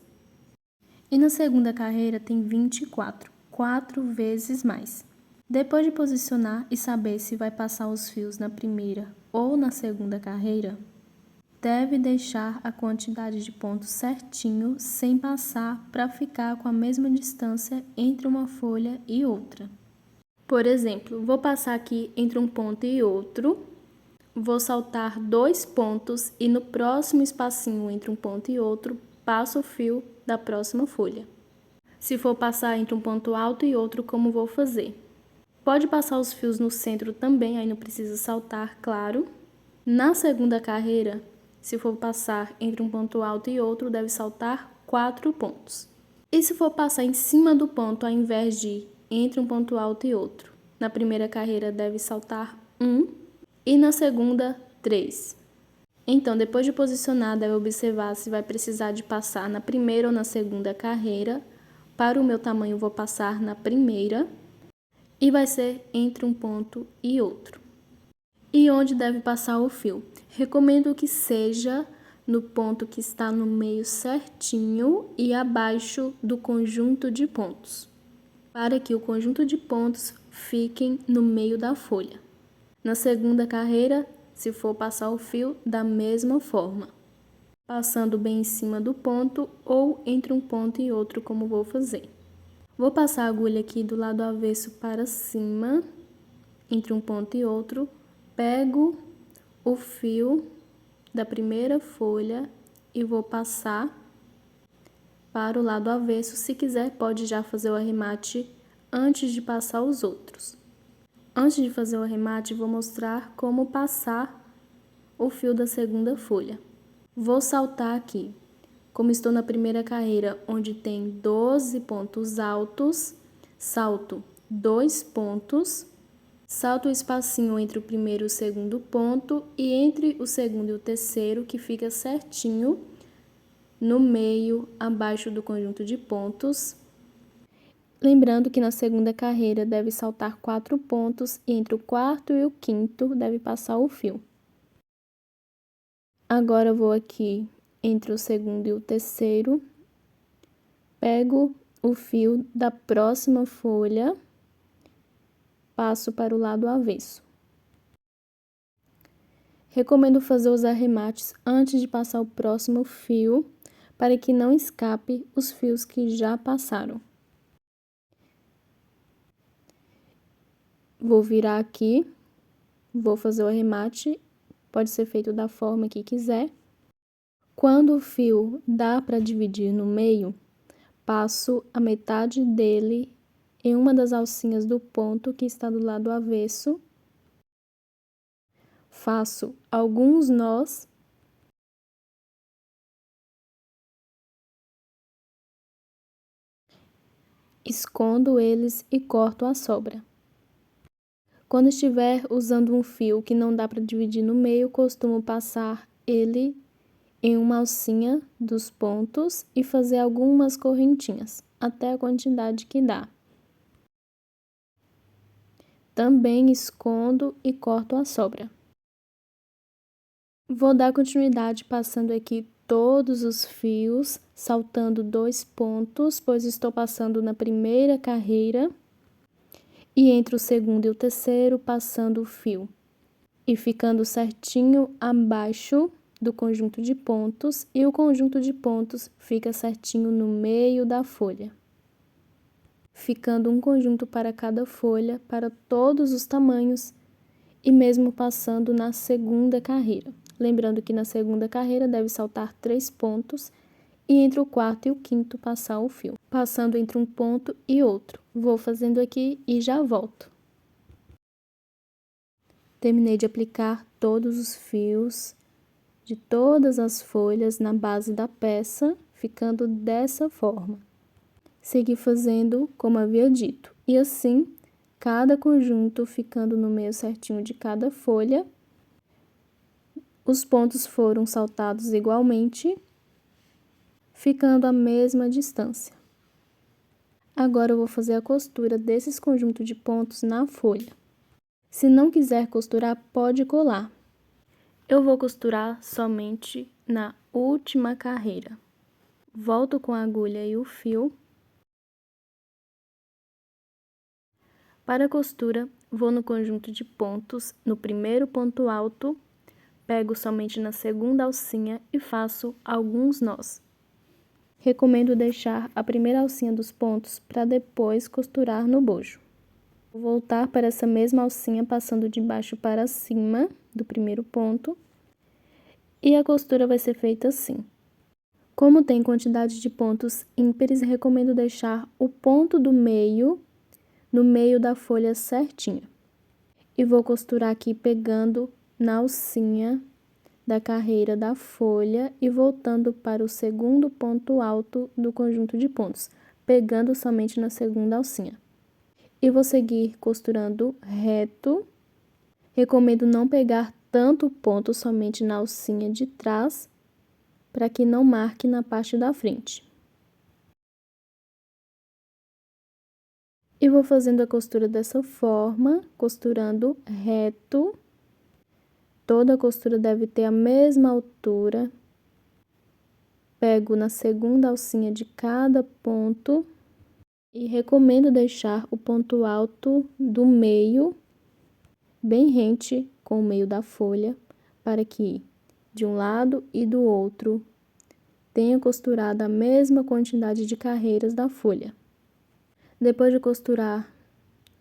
E na segunda carreira tem 24, 4 vezes mais. Depois de posicionar e saber se vai passar os fios na primeira ou na segunda carreira, deve deixar a quantidade de pontos certinho, sem passar, para ficar com a mesma distância entre uma folha e outra. Por exemplo, vou passar aqui entre um ponto e outro, vou saltar 2 pontos e no próximo espacinho entre um ponto e outro, passo o fio da próxima folha. Se for passar entre um ponto alto e outro, como vou fazer? Pode passar os fios no centro também, aí não precisa saltar, claro. Na segunda carreira, se for passar entre um ponto alto e outro, deve saltar 4 pontos. E se for passar em cima do ponto, ao invés de entre um ponto alto e outro, na primeira carreira deve saltar 1 e na segunda, 3. Então, depois de posicionar, deve observar se vai precisar de passar na primeira ou na segunda carreira. Para o meu tamanho, vou passar na primeira e vai ser entre um ponto e outro. E onde deve passar o fio? Recomendo que seja no ponto que está no meio certinho e abaixo do conjunto de pontos, para que o conjunto de pontos fiquem no meio da folha. Na segunda carreira, se for passar o fio, da mesma forma, passando bem em cima do ponto ou entre um ponto e outro, como vou fazer. Vou passar a agulha aqui do lado avesso para cima, entre um ponto e outro, pego o fio da primeira folha e vou passar para o lado avesso. Se quiser, pode já fazer o arremate antes de passar os outros. Antes de fazer o arremate, vou mostrar como passar o fio da segunda folha. Vou saltar aqui. Como estou na primeira carreira, onde tem 12 pontos altos, salto 2 pontos, salto o espacinho entre o primeiro e o segundo ponto e entre o segundo e o terceiro, que fica certinho no meio, abaixo do conjunto de pontos. Lembrando que na segunda carreira deve saltar 4 pontos e entre o quarto e o quinto deve passar o fio. Agora eu vou aqui entre o segundo e o terceiro, pego o fio da próxima folha, passo para o lado avesso. Recomendo fazer os arremates antes de passar o próximo fio, para que não escape os fios que já passaram. Vou virar aqui, vou fazer o arremate, pode ser feito da forma que quiser. Quando o fio dá para dividir no meio, passo a metade dele em uma das alcinhas do ponto que está do lado avesso. Faço alguns nós. Escondo eles e corto a sobra. Quando estiver usando um fio que não dá para dividir no meio, costumo passar ele em uma alcinha dos pontos e fazer algumas correntinhas, até a quantidade que dá. Também escondo e corto a sobra. Vou dar continuidade passando aqui todos os fios, saltando 2 pontos, pois estou passando na primeira carreira, e entre o segundo e o terceiro passando o fio, e ficando certinho abaixo do conjunto de pontos, e o conjunto de pontos fica certinho no meio da folha, ficando um conjunto para cada folha, para todos os tamanhos, e mesmo passando na segunda carreira. lembrando que na segunda carreira deve saltar 3 pontos e entre o quarto e o quinto passar o fio, passando entre um ponto e outro. Vou fazendo aqui e já volto. Terminei de aplicar todos os fios de todas as folhas na base da peça, ficando dessa forma. Segui fazendo como havia dito, e assim, cada conjunto ficando no meio certinho de cada folha. Os pontos foram saltados igualmente, ficando a mesma distância. Agora eu vou fazer a costura desses conjuntos de pontos na folha. Se não quiser costurar, pode colar. Eu vou costurar somente na última carreira. Volto com a agulha e o fio. Para a costura, vou no conjunto de pontos, no primeiro ponto alto, pego somente na segunda alcinha e faço alguns nós. Recomendo deixar a primeira alcinha dos pontos para depois costurar no bojo. Vou voltar para essa mesma alcinha, passando de baixo para cima do primeiro ponto. E a costura vai ser feita assim. Como tem quantidade de pontos ímpares, recomendo deixar o ponto do meio no meio da folha certinho. E vou costurar aqui pegando na alcinha da carreira da folha e voltando para o segundo ponto alto do conjunto de pontos, pegando somente na segunda alcinha. E vou seguir costurando reto. Recomendo não pegar tanto ponto somente na alcinha de trás, para que não marque na parte da frente. E vou fazendo a costura dessa forma, costurando reto. Toda a costura deve ter a mesma altura. Pego na segunda alcinha de cada ponto e recomendo deixar o ponto alto do meio bem rente com o meio da folha, para que de um lado e do outro tenha costurado a mesma quantidade de carreiras da folha. Depois de costurar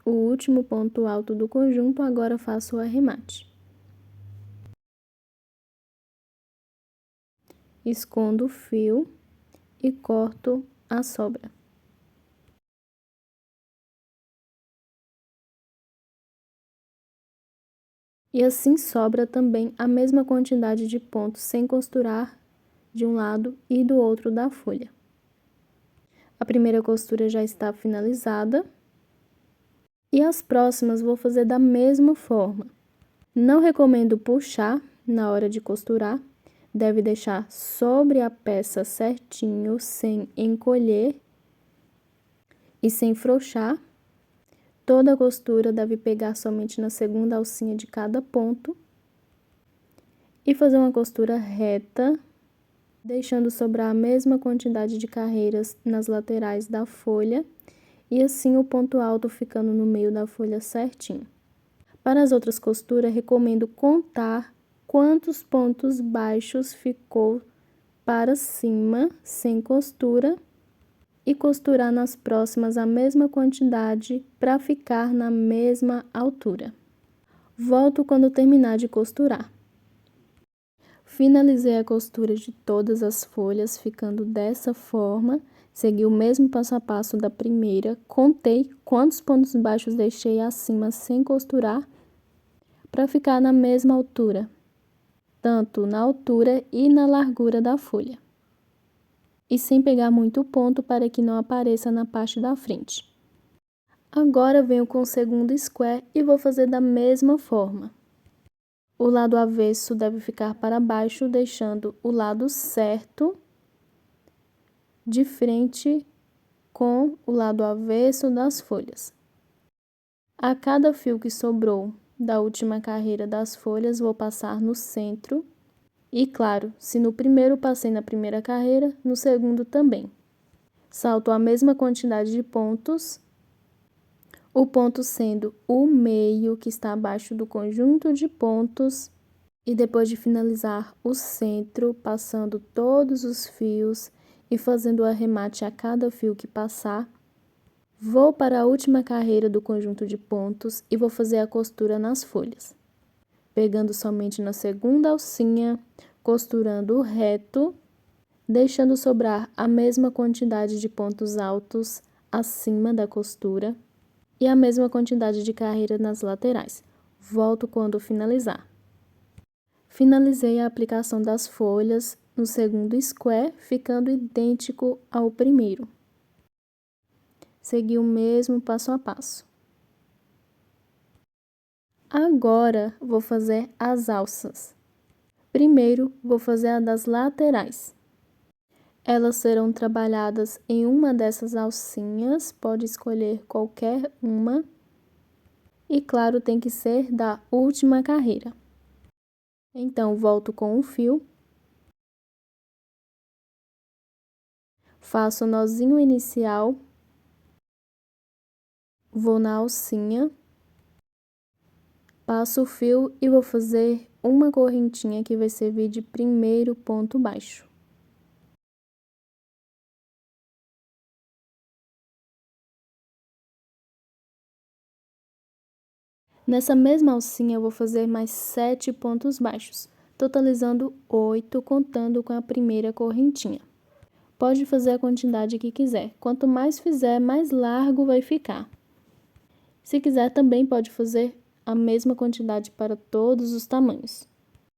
o último ponto alto do conjunto, agora faço o arremate. Escondo o fio e corto a sobra. E assim sobra também a mesma quantidade de pontos sem costurar de um lado e do outro da folha. A primeira costura já está finalizada. E as próximas vou fazer da mesma forma. Não recomendo puxar na hora de costurar. Deve deixar sobre a peça certinho, sem encolher e sem frouxar. Toda a costura deve pegar somente na segunda alcinha de cada ponto. E fazer uma costura reta, deixando sobrar a mesma quantidade de carreiras nas laterais da folha. E assim o ponto alto ficando no meio da folha certinho. Para as outras costuras, recomendo contar quantos pontos baixos ficou para cima, sem costura, e costurar nas próximas a mesma quantidade para ficar na mesma altura. Volto quando terminar de costurar. Finalizei a costura de todas as folhas, ficando dessa forma. Segui o mesmo passo a passo da primeira, contei quantos pontos baixos deixei acima sem costurar, para ficar na mesma altura, tanto na altura e na largura da folha. E sem pegar muito ponto para que não apareça na parte da frente. Agora venho com o segundo square e vou fazer da mesma forma. O lado avesso deve ficar para baixo, deixando o lado certo de frente com o lado avesso das folhas. A cada fio que sobrou da última carreira das folhas, vou passar no centro. E claro, se no primeiro passei na primeira carreira, no segundo também. Salto a mesma quantidade de pontos, o ponto sendo o meio que está abaixo do conjunto de pontos. E depois de finalizar o centro, passando todos os fios e fazendo o arremate a cada fio que passar, vou para a última carreira do conjunto de pontos e vou fazer a costura nas folhas. pegando somente na segunda alcinha, costurando reto, deixando sobrar a mesma quantidade de pontos altos acima da costura e a mesma quantidade de carreira nas laterais. Volto quando finalizar. Finalizei a aplicação das folhas no segundo square, ficando idêntico ao primeiro. Segui o mesmo passo a passo. Agora, vou fazer as alças. Primeiro, vou fazer a das laterais. Elas serão trabalhadas em uma dessas alcinhas, pode escolher qualquer uma. E claro, tem que ser da última carreira. Então, volto com o fio. Faço o nozinho inicial. Vou na alcinha. Passo o fio e vou fazer uma correntinha que vai servir de primeiro ponto baixo. Nessa mesma alcinha, eu vou fazer mais 7 pontos baixos, totalizando 8, contando com a primeira correntinha. Pode fazer a quantidade que quiser, quanto mais fizer, mais largo vai ficar. Se quiser, também pode fazer a mesma quantidade para todos os tamanhos.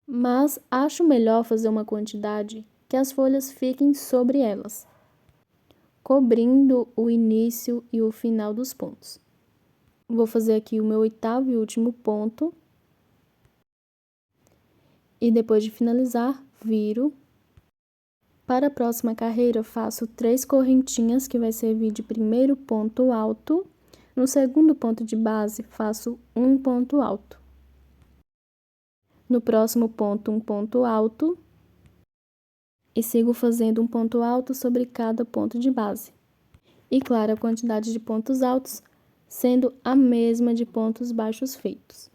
Mas acho melhor fazer uma quantidade que as folhas fiquem sobre elas, cobrindo o início e o final dos pontos. Vou fazer aqui o meu 8º e último ponto. E depois de finalizar, viro. Para a próxima carreira, faço 3 correntinhas, que vai servir de primeiro ponto alto. No segundo ponto de base, faço um ponto alto. No próximo ponto, um ponto alto. E sigo fazendo um ponto alto sobre cada ponto de base. E claro, a quantidade de pontos altos sendo a mesma de pontos baixos feitos.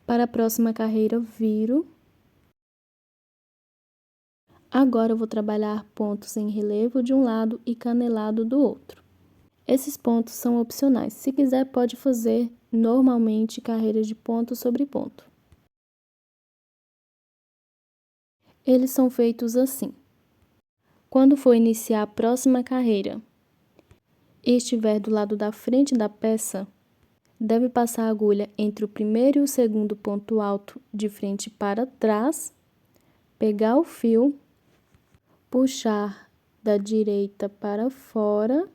Para a próxima carreira, viro. Agora, eu vou trabalhar pontos em relevo de um lado e canelado do outro. Esses pontos são opcionais. Se quiser, pode fazer normalmente carreiras de ponto sobre ponto. Eles são feitos assim. Quando for iniciar a próxima carreira e estiver do lado da frente da peça, deve passar a agulha entre o primeiro e o segundo ponto alto de frente para trás, pegar o fio, puxar da direita para fora,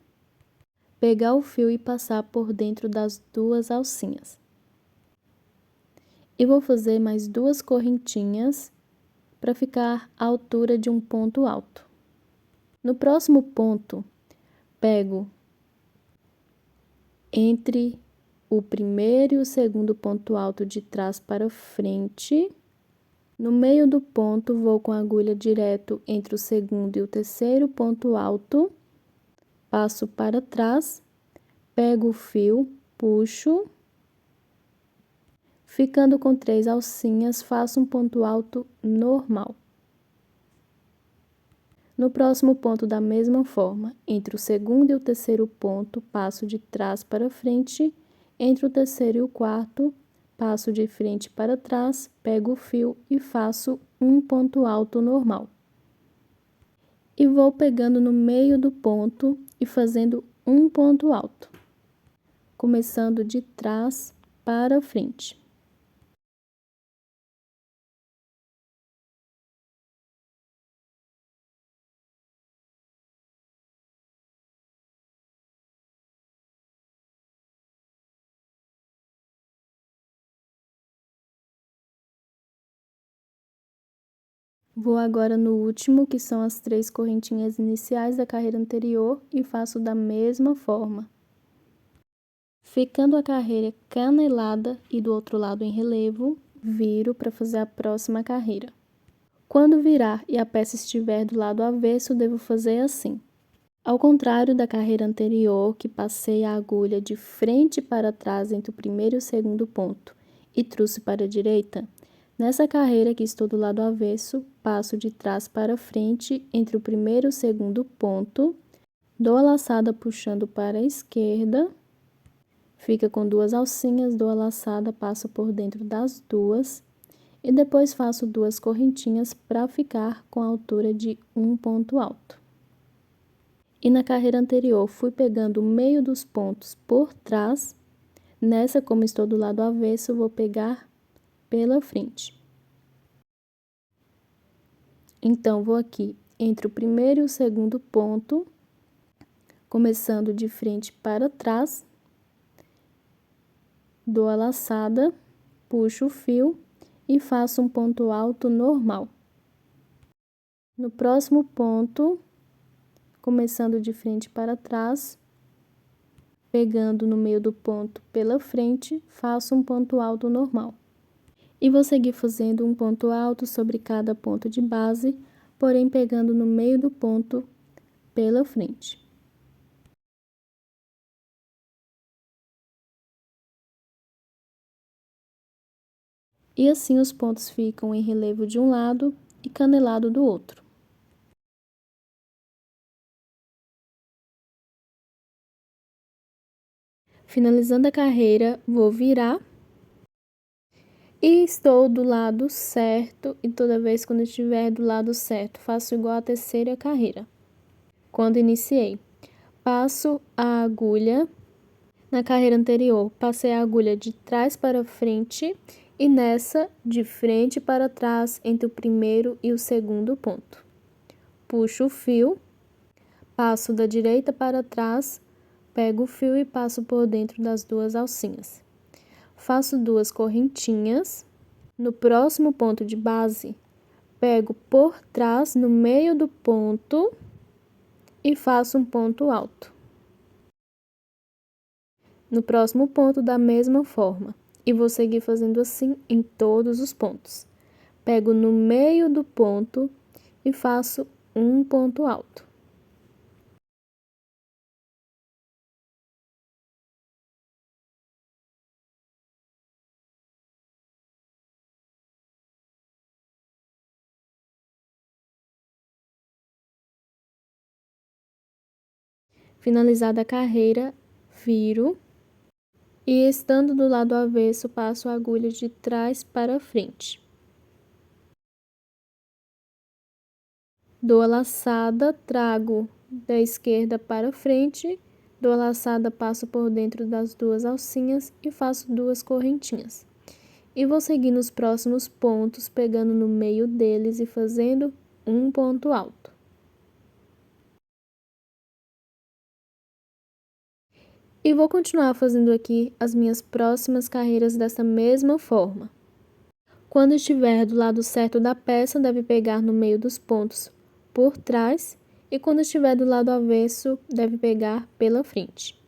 pegar o fio e passar por dentro das 2 alcinhas. E vou fazer mais 2 correntinhas para ficar à altura de um ponto alto. No próximo ponto, pego entre o primeiro e o segundo ponto alto de trás para frente. No meio do ponto, vou com a agulha direto entre o segundo e o terceiro ponto alto, passo para trás, pego o fio, puxo, ficando com 3 alcinhas, faço um ponto alto normal. No próximo ponto, da mesma forma, entre o segundo e o terceiro ponto, passo de trás para frente, entre o terceiro e o quarto, passo de frente para trás, pego o fio e faço um ponto alto normal. E vou pegando no meio do ponto e fazendo um ponto alto, começando de trás para frente. Vou agora no último, que são as 3 correntinhas iniciais da carreira anterior, e faço da mesma forma. Ficando a carreira canelada e do outro lado em relevo, viro para fazer a próxima carreira. Quando virar e a peça estiver do lado avesso, devo fazer assim. Ao contrário da carreira anterior, que passei a agulha de frente para trás entre o primeiro e o segundo ponto e trouxe para a direita, Nessa carreira que estou do lado avesso, passo de trás para frente entre o primeiro e o segundo ponto, dou a laçada puxando para a esquerda, fica com 2 alcinhas, dou a laçada, passo por dentro das duas e depois faço 2 correntinhas para ficar com a altura de um ponto alto. E na carreira anterior, fui pegando o meio dos pontos por trás. Nessa, como estou do lado avesso, vou pegar pela frente. Então, vou aqui entre o primeiro e o segundo ponto, começando de frente para trás, dou a laçada, puxo o fio e faço um ponto alto normal. No próximo ponto, começando de frente para trás, pegando no meio do ponto pela frente, faço um ponto alto normal. E vou seguir fazendo um ponto alto sobre cada ponto de base, porém pegando no meio do ponto pela frente. E assim os pontos ficam em relevo de um lado e canelado do outro. Finalizando a carreira, vou virar. E estou do lado certo, e toda vez quando estiver do lado certo, faço igual a terceira carreira. Quando iniciei, passo a agulha. Na carreira anterior, passei a agulha de trás para frente e nessa, de frente para trás, entre o primeiro e o segundo ponto. Puxo o fio, passo da direita para trás, pego o fio e passo por dentro das 2 alcinhas. Faço 2 correntinhas. No próximo ponto de base, pego por trás no meio do ponto e faço um ponto alto. No próximo ponto, da mesma forma, e vou seguir fazendo assim em todos os pontos. Pego no meio do ponto e faço um ponto alto. Finalizada a carreira, viro e, estando do lado avesso, passo a agulha de trás para frente. Dou a laçada, trago da esquerda para frente, dou a laçada, passo por dentro das 2 alcinhas e faço 2 correntinhas. E vou seguir nos próximos pontos, pegando no meio deles e fazendo um ponto alto. E vou continuar fazendo aqui as minhas próximas carreiras dessa mesma forma. Quando estiver do lado certo da peça, deve pegar no meio dos pontos por trás, e quando estiver do lado avesso, deve pegar pela frente.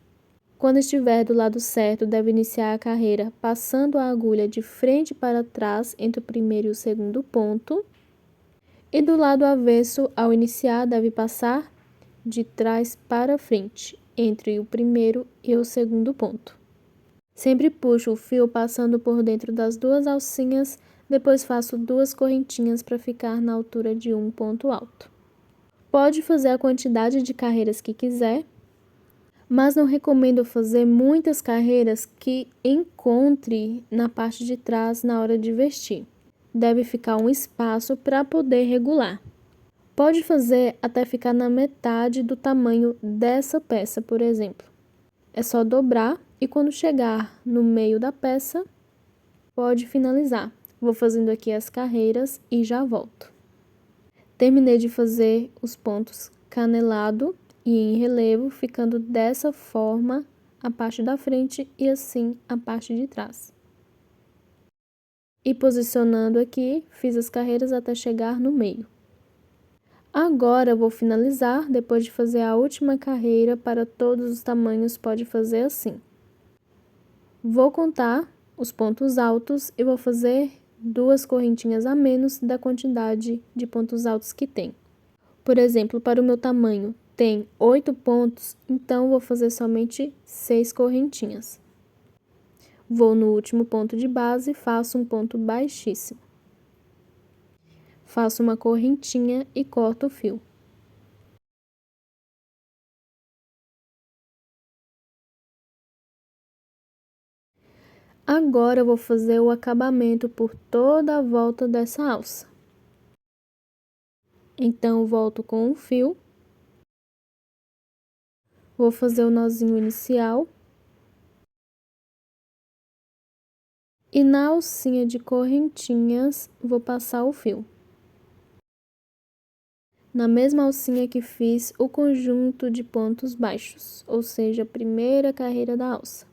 Quando estiver do lado certo, deve iniciar a carreira passando a agulha de frente para trás entre o primeiro e o segundo ponto, e do lado avesso, ao iniciar, deve passar de trás para frente, entre o primeiro e o segundo ponto. Sempre puxo o fio passando por dentro das 2 alcinhas, depois faço 2 correntinhas para ficar na altura de um ponto alto. Pode fazer a quantidade de carreiras que quiser, mas não recomendo fazer muitas carreiras que encontre na parte de trás na hora de vestir. Deve ficar um espaço para poder regular. Pode fazer até ficar na metade do tamanho dessa peça, por exemplo. É só dobrar e quando chegar no meio da peça, pode finalizar. Vou fazendo aqui as carreiras e já volto. Terminei de fazer os pontos canelado e em relevo, ficando dessa forma a parte da frente e assim a parte de trás. E posicionando aqui, fiz as carreiras até chegar no meio. Agora, vou finalizar, depois de fazer a última carreira, para todos os tamanhos, pode fazer assim. Vou contar os pontos altos e vou fazer 2 correntinhas a menos da quantidade de pontos altos que tem. Por exemplo, para o meu tamanho tem 8 pontos, então vou fazer somente 6 correntinhas. Vou no último ponto de base e faço um ponto baixíssimo. faço uma correntinha e corto o fio. Agora eu vou fazer o acabamento por toda a volta dessa alça. Então, volto com o fio. Vou fazer o nozinho inicial. E na alcinha de correntinhas, vou passar o fio. Na mesma alcinha que fiz o conjunto de pontos baixos, ou seja, a primeira carreira da alça.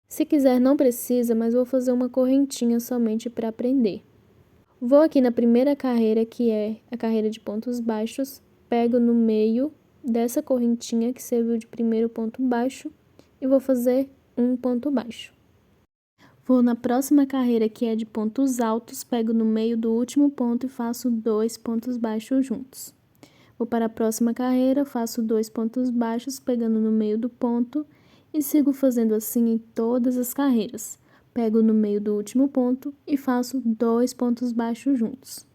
Se quiser, não precisa, mas vou fazer uma correntinha somente para aprender. Vou aqui na primeira carreira, que é a carreira de pontos baixos, pego no meio dessa correntinha que serviu de primeiro ponto baixo e vou fazer um ponto baixo. Vou na próxima carreira, que é de pontos altos, pego no meio do último ponto e faço 2 pontos baixos juntos. Vou para a próxima carreira, faço 2 pontos baixos, pegando no meio do ponto e sigo fazendo assim em todas as carreiras. Pego no meio do último ponto e faço 2 pontos baixos juntos.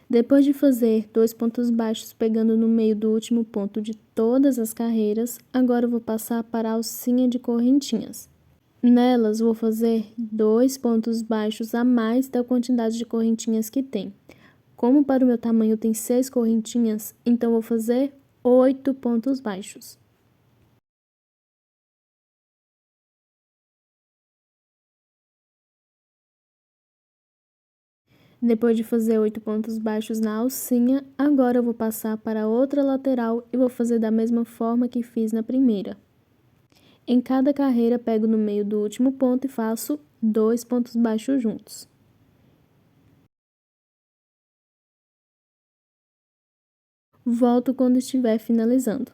Depois de fazer 2 pontos baixos pegando no meio do último ponto de todas as carreiras, agora eu vou passar para a alcinha de correntinhas. Nelas, vou fazer 2 pontos baixos a mais da quantidade de correntinhas que tem. Como para o meu tamanho tem 6 correntinhas, então vou fazer 8 pontos baixos. Depois de fazer 8 pontos baixos na alcinha, agora eu vou passar para a outra lateral e vou fazer da mesma forma que fiz na primeira. Em cada carreira, pego no meio do último ponto e faço 2 pontos baixos juntos. Volto quando estiver finalizando.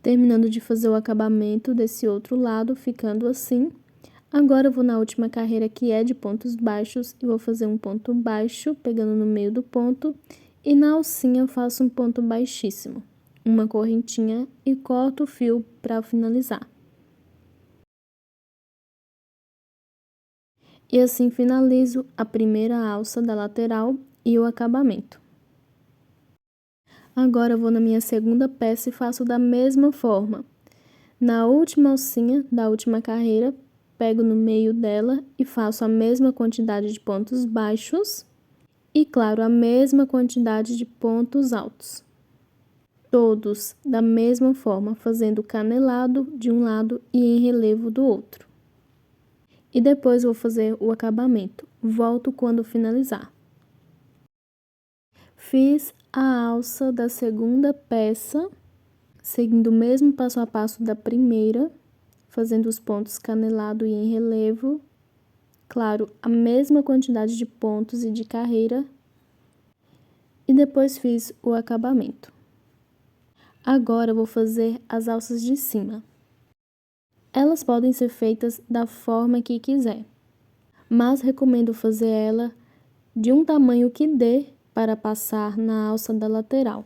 Terminando de fazer o acabamento desse outro lado, ficando assim. Agora eu vou na última carreira, que é de pontos baixos, e vou fazer um ponto baixo, pegando no meio do ponto, e na alcinha eu faço um ponto baixíssimo, uma correntinha e corto o fio para finalizar. E assim finalizo a primeira alça da lateral e o acabamento. Agora eu vou na minha segunda peça e faço da mesma forma. Na última alcinha da última carreira, pego no meio dela e faço a mesma quantidade de pontos baixos e, claro, a mesma quantidade de pontos altos. Todos da mesma forma, fazendo canelado de um lado e em relevo do outro. E depois vou fazer o acabamento. Volto quando finalizar. Fiz a alça da segunda peça, seguindo o mesmo passo a passo da primeira, fazendo os pontos canelado e em relevo. Claro, a mesma quantidade de pontos e de carreira. E depois fiz o acabamento. Agora vou fazer as alças de cima. Elas podem ser feitas da forma que quiser, mas recomendo fazer ela de um tamanho que dê para passar na alça da lateral,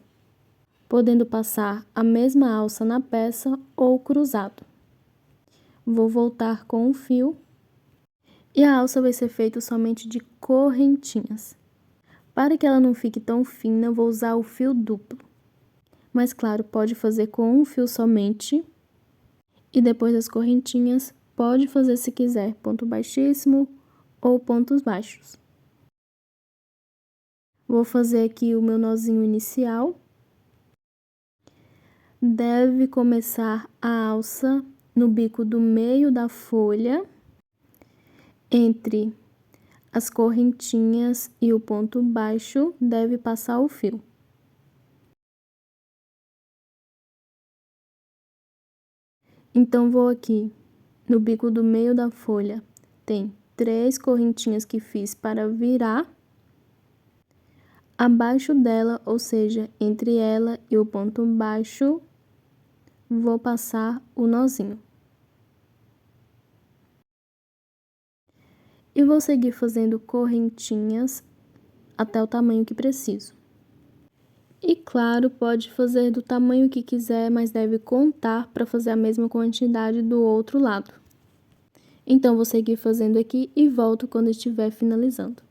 podendo passar a mesma alça na peça ou cruzado. Vou voltar com o fio e a alça vai ser feita somente de correntinhas. Para que ela não fique tão fina, vou usar o fio duplo. Mas claro, pode fazer com um fio somente e depois das correntinhas, pode fazer se quiser ponto baixíssimo ou pontos baixos. Vou fazer aqui o meu nozinho inicial. Deve começar a alça no bico do meio da folha, entre as correntinhas e o ponto baixo, deve passar o fio. Então, vou aqui no bico do meio da folha, tem 3 correntinhas que fiz para virar. Abaixo dela, ou seja, entre ela e o ponto baixo, vou passar o nozinho. E vou seguir fazendo correntinhas até o tamanho que preciso. E claro, pode fazer do tamanho que quiser, mas deve contar para fazer a mesma quantidade do outro lado. Então, vou seguir fazendo aqui e volto quando estiver finalizando.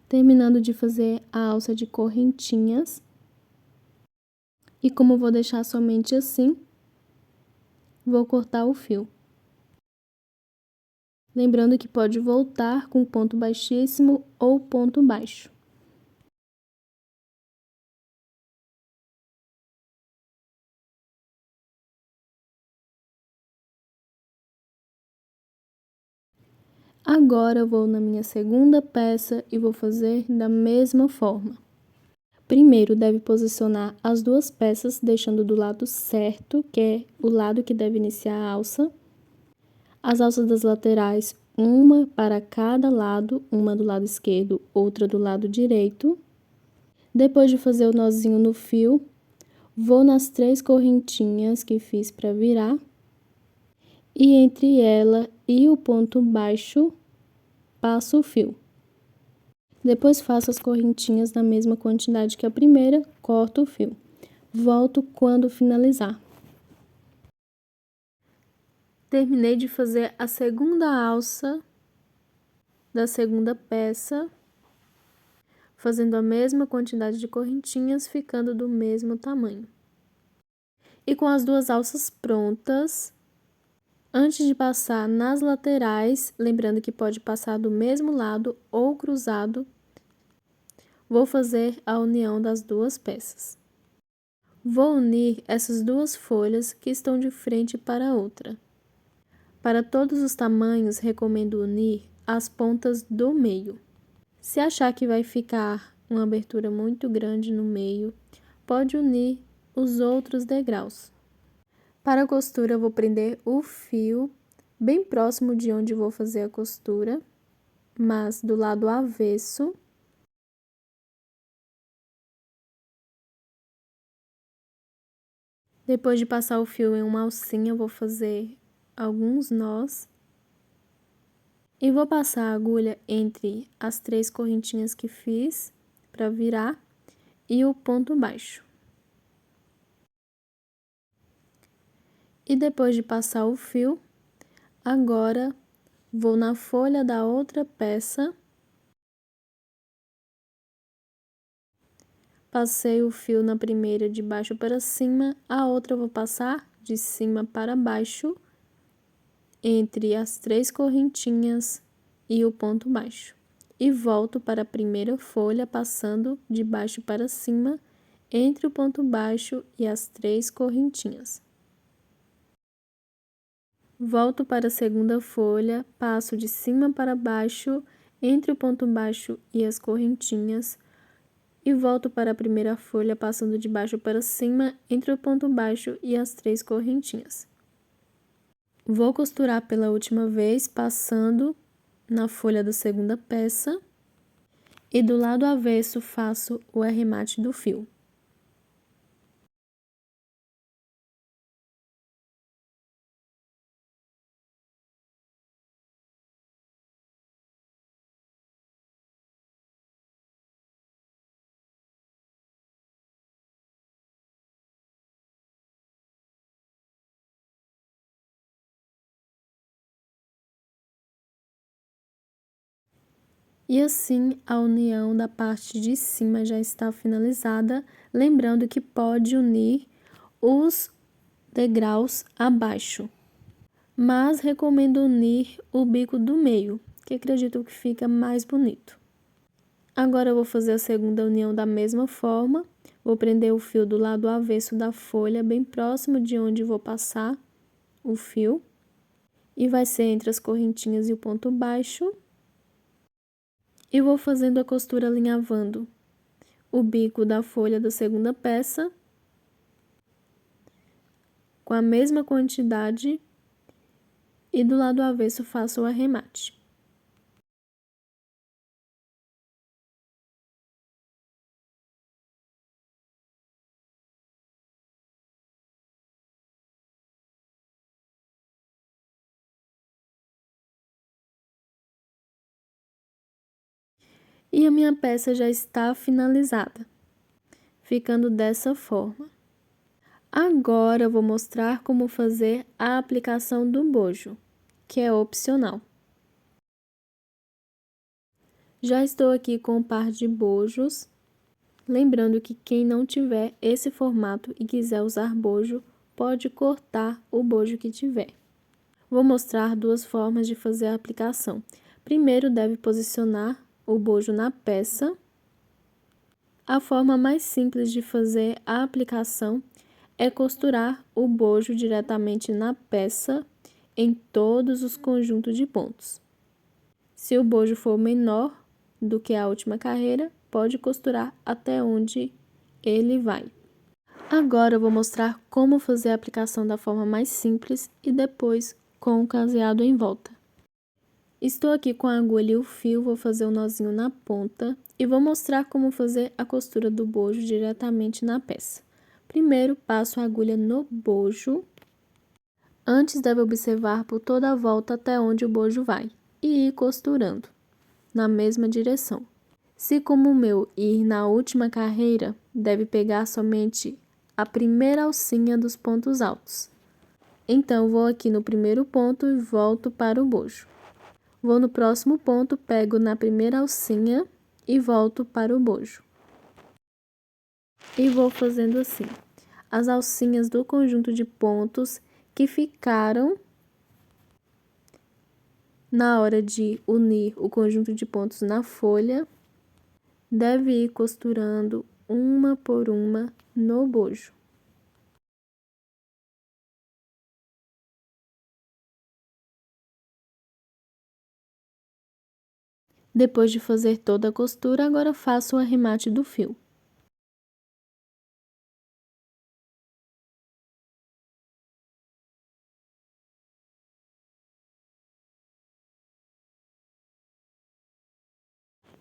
Terminando de fazer a alça de correntinhas. E como vou deixar somente assim, vou cortar o fio. Lembrando que pode voltar com ponto baixíssimo ou ponto baixo. Agora eu vou na minha segunda peça e vou fazer da mesma forma. Primeiro, deve posicionar as duas peças, deixando do lado certo, que é o lado que deve iniciar a alça. As alças das laterais, uma para cada lado, uma do lado esquerdo, outra do lado direito. Depois de fazer o nozinho no fio, vou nas 3 correntinhas que fiz para virar. E entre ela e o ponto baixo, passo o fio. Depois faço as correntinhas na mesma quantidade que a primeira, corto o fio. Volto quando finalizar. Terminei de fazer a segunda alça da segunda peça, fazendo a mesma quantidade de correntinhas, ficando do mesmo tamanho. E com as duas alças prontas, antes de passar nas laterais, lembrando que pode passar do mesmo lado ou cruzado, vou fazer a união das duas peças. Vou unir essas duas folhas que estão de frente para a outra. Para todos os tamanhos, recomendo unir as pontas do meio. Se achar que vai ficar uma abertura muito grande no meio, pode unir os outros degraus. Para a costura, eu vou prender o fio bem próximo de onde vou fazer a costura, mas do lado avesso. Depois de passar o fio em uma alcinha, eu vou fazer alguns nós. E vou passar a agulha entre as 3 correntinhas que fiz para virar e o ponto baixo. E depois de passar o fio, agora vou na folha da outra peça, passei o fio na primeira de baixo para cima, a outra eu vou passar de cima para baixo, entre as 3 correntinhas e o ponto baixo. E volto para a primeira folha, passando de baixo para cima, entre o ponto baixo e as 3 correntinhas. Volto para a segunda folha, passo de cima para baixo, entre o ponto baixo e as correntinhas, e volto para a primeira folha, passando de baixo para cima, entre o ponto baixo e as 3 correntinhas. Vou costurar pela última vez, passando na folha da segunda peça, e do lado avesso faço o arremate do fio. E assim, a união da parte de cima já está finalizada, lembrando que pode unir os degraus abaixo. Mas recomendo unir o bico do meio, que acredito que fica mais bonito. Agora eu vou fazer a segunda união da mesma forma, vou prender o fio do lado avesso da folha, bem próximo de onde vou passar o fio, e vai ser entre as correntinhas e o ponto baixo. E vou fazendo a costura alinhavando o bico da folha da segunda peça com a mesma quantidade e do lado avesso faço o arremate. E a minha peça já está finalizada, ficando dessa forma. Agora eu vou mostrar como fazer a aplicação do bojo, que é opcional. Já estou aqui com um par de bojos. Lembrando que quem não tiver esse formato e quiser usar bojo, pode cortar o bojo que tiver. Vou mostrar duas formas de fazer a aplicação. Primeiro, deve posicionar o bojo na peça. A forma mais simples de fazer a aplicação é costurar o bojo diretamente na peça em todos os conjuntos de pontos. Se o bojo for menor do que a última carreira, pode costurar até onde ele vai. Agora eu vou mostrar como fazer a aplicação da forma mais simples e depois com o caseado em volta. Estou aqui com a agulha e o fio, vou fazer um nozinho na ponta e vou mostrar como fazer a costura do bojo diretamente na peça. Primeiro, passo a agulha no bojo. Antes, deve observar por toda a volta até onde o bojo vai e ir costurando na mesma direção. Se, como o meu, ir na última carreira, deve pegar somente a primeira alcinha dos pontos altos. Então, vou aqui no primeiro ponto e volto para o bojo. Vou no próximo ponto, pego na primeira alcinha e volto para o bojo. E vou fazendo assim. As alcinhas do conjunto de pontos que ficaram na hora de unir o conjunto de pontos na folha, deve ir costurando uma por uma no bojo. Depois de fazer toda a costura, agora faço o arremate do fio.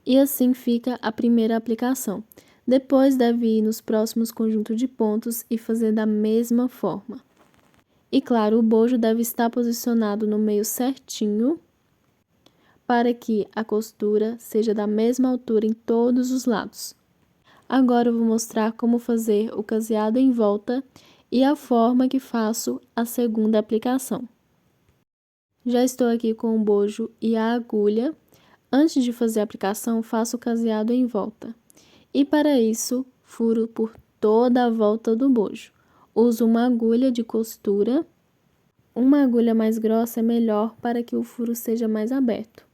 E assim fica a primeira aplicação. Depois deve ir nos próximos conjuntos de pontos e fazer da mesma forma. E claro, o bojo deve estar posicionado no meio certinho, para que a costura seja da mesma altura em todos os lados. Agora eu vou mostrar como fazer o caseado em volta e a forma que faço a segunda aplicação. Já estou aqui com o bojo e a agulha. Antes de fazer a aplicação, faço o caseado em volta. E para isso, furo por toda a volta do bojo. Uso uma agulha de costura. Uma agulha mais grossa é melhor para que o furo seja mais aberto.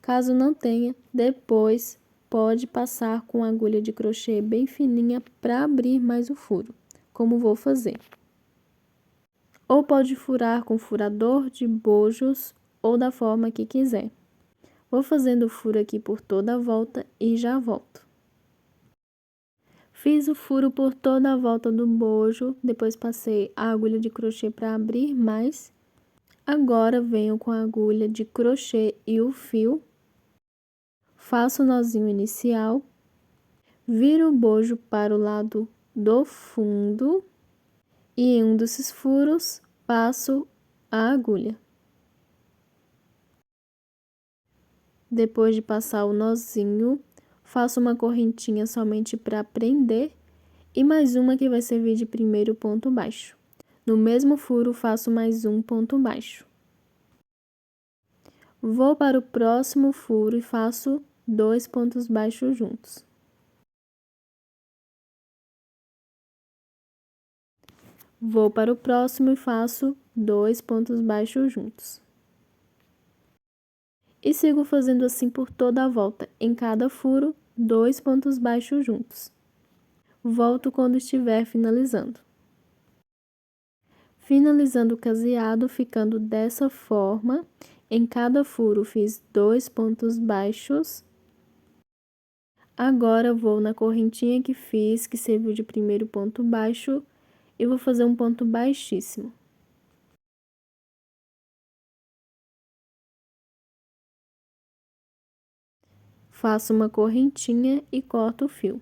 Caso não tenha, depois pode passar com agulha de crochê bem fininha para abrir mais o furo, como vou fazer. Ou pode furar com furador de bojos ou da forma que quiser. Vou fazendo o furo aqui por toda a volta e já volto. Fiz o furo por toda a volta do bojo, depois passei a agulha de crochê para abrir mais. Agora venho com a agulha de crochê e o fio. Faço o nozinho inicial. Viro o bojo para o lado do fundo. E em um desses furos, passo a agulha. Depois de passar o nozinho, faço uma correntinha somente para prender e mais uma que vai servir de primeiro ponto baixo. No mesmo furo, faço mais um ponto baixo. Vou para o próximo furo e faço 2 pontos baixos juntos. Vou para o próximo e faço 2 pontos baixos juntos. E sigo fazendo assim por toda a volta, em cada furo, 2 pontos baixos juntos. Volto quando estiver finalizando. Finalizando o caseado, ficando dessa forma, em cada furo fiz 2 pontos baixos. Agora vou na correntinha que fiz, que serviu de primeiro ponto baixo, e vou fazer um ponto baixíssimo. Faço uma correntinha e corto o fio.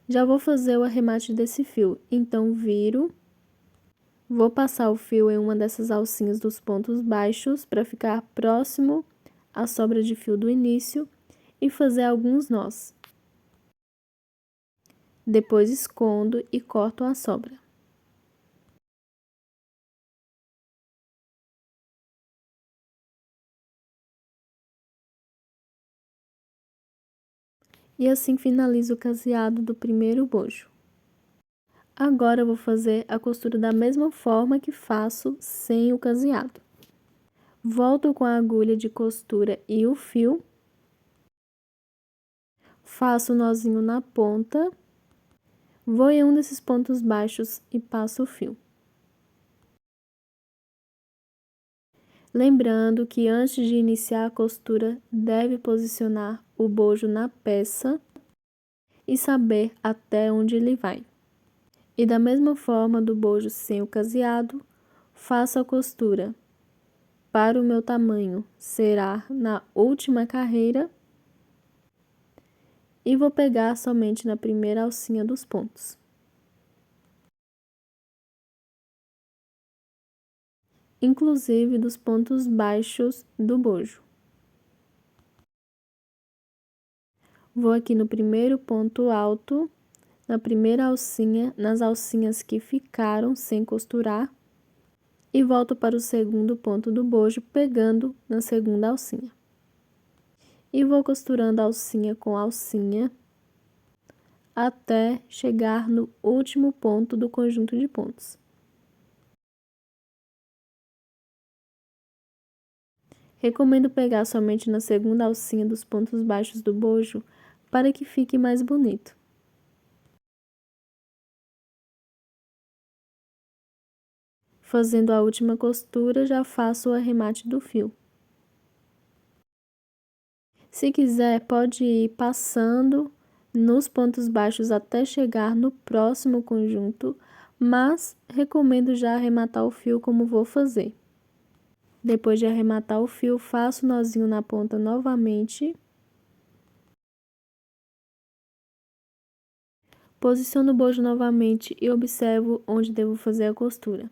Já vou fazer o arremate desse fio, então viro, Vou passar o fio em uma dessas alcinhas dos pontos baixos para ficar próximo à sobra de fio do início e fazer alguns nós. Depois escondo e corto a sobra. E assim finalizo o caseado do primeiro bojo. Agora, eu vou fazer a costura da mesma forma que faço sem o caseado. Volto com a agulha de costura e o fio. Faço o nozinho na ponta. Vou em um desses pontos baixos e passo o fio. Lembrando que antes de iniciar a costura, deve posicionar o bojo na peça e saber até onde ele vai. E da mesma forma do bojo sem o caseado, faço a costura. Para o meu tamanho, será na última carreira e vou pegar somente na primeira alcinha dos pontos. Inclusive dos pontos baixos do bojo. Vou aqui no primeiro ponto alto, na primeira alcinha, nas alcinhas que ficaram sem costurar, e volto para o segundo ponto do bojo, pegando na segunda alcinha. E vou costurando alcinha com alcinha, até chegar no último ponto do conjunto de pontos. Recomendo pegar somente na segunda alcinha dos pontos baixos do bojo, para que fique mais bonito. Fazendo a última costura, já faço o arremate do fio. Se quiser, pode ir passando nos pontos baixos até chegar no próximo conjunto, mas recomendo já arrematar o fio como vou fazer. Depois de arrematar o fio, faço o nozinho na ponta novamente. Posiciono o bojo novamente e observo onde devo fazer a costura,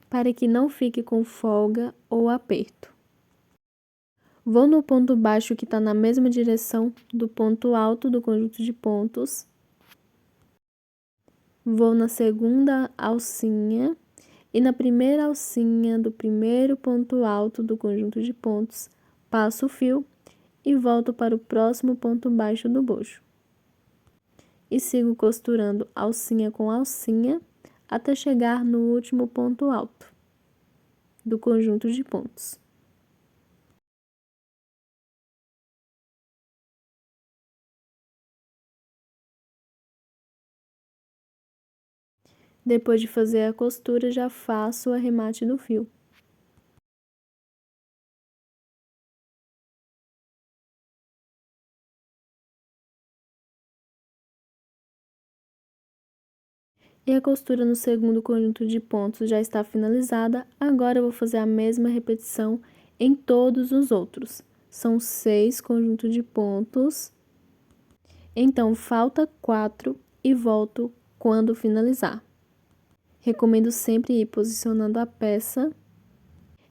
para que não fique com folga ou aperto. Vou no ponto baixo que está na mesma direção do ponto alto do conjunto de pontos. Vou na segunda alcinha e na primeira alcinha do primeiro ponto alto do conjunto de pontos, passo o fio e volto para o próximo ponto baixo do bojo. E sigo costurando alcinha com alcinha até chegar no último ponto alto do conjunto de pontos. Depois de fazer a costura, já faço o arremate do fio. E a costura no segundo conjunto de pontos já está finalizada, agora eu vou fazer a mesma repetição em todos os outros. São 6 conjuntos de pontos, então falta 4 e volto quando finalizar. Recomendo sempre ir posicionando a peça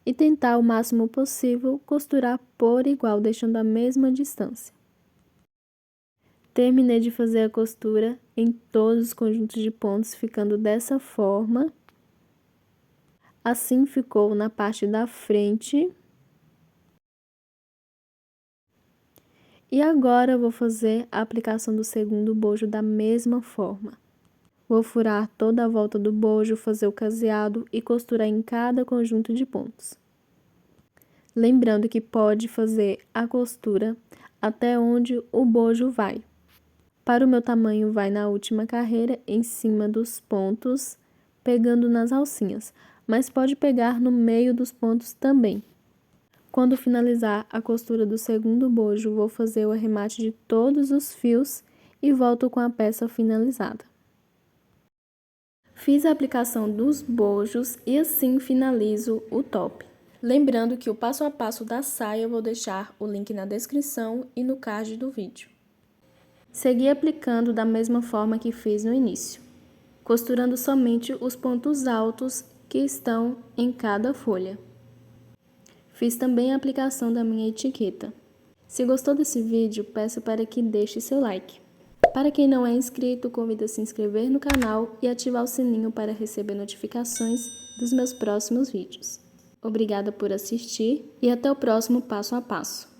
e tentar o máximo possível costurar por igual, deixando a mesma distância. Terminei de fazer a costura em todos os conjuntos de pontos, ficando dessa forma. Assim ficou na parte da frente. E agora eu vou fazer a aplicação do segundo bojo da mesma forma. Vou furar toda a volta do bojo, fazer o caseado e costurar em cada conjunto de pontos. Lembrando que pode fazer a costura até onde o bojo vai. Para o meu tamanho, vai na última carreira, em cima dos pontos, pegando nas alcinhas, mas pode pegar no meio dos pontos também. Quando finalizar a costura do segundo bojo, vou fazer o arremate de todos os fios e volto com a peça finalizada. Fiz a aplicação dos bojos e assim finalizo o top. Lembrando que o passo a passo da saia eu vou deixar o link na descrição e no card do vídeo. Segui aplicando da mesma forma que fiz no início, costurando somente os pontos altos que estão em cada folha. Fiz também a aplicação da minha etiqueta. Se gostou desse vídeo, peço para que deixe seu like. Para quem não é inscrito, convido a se inscrever no canal e ativar o sininho para receber notificações dos meus próximos vídeos. Obrigada por assistir e até o próximo passo a passo.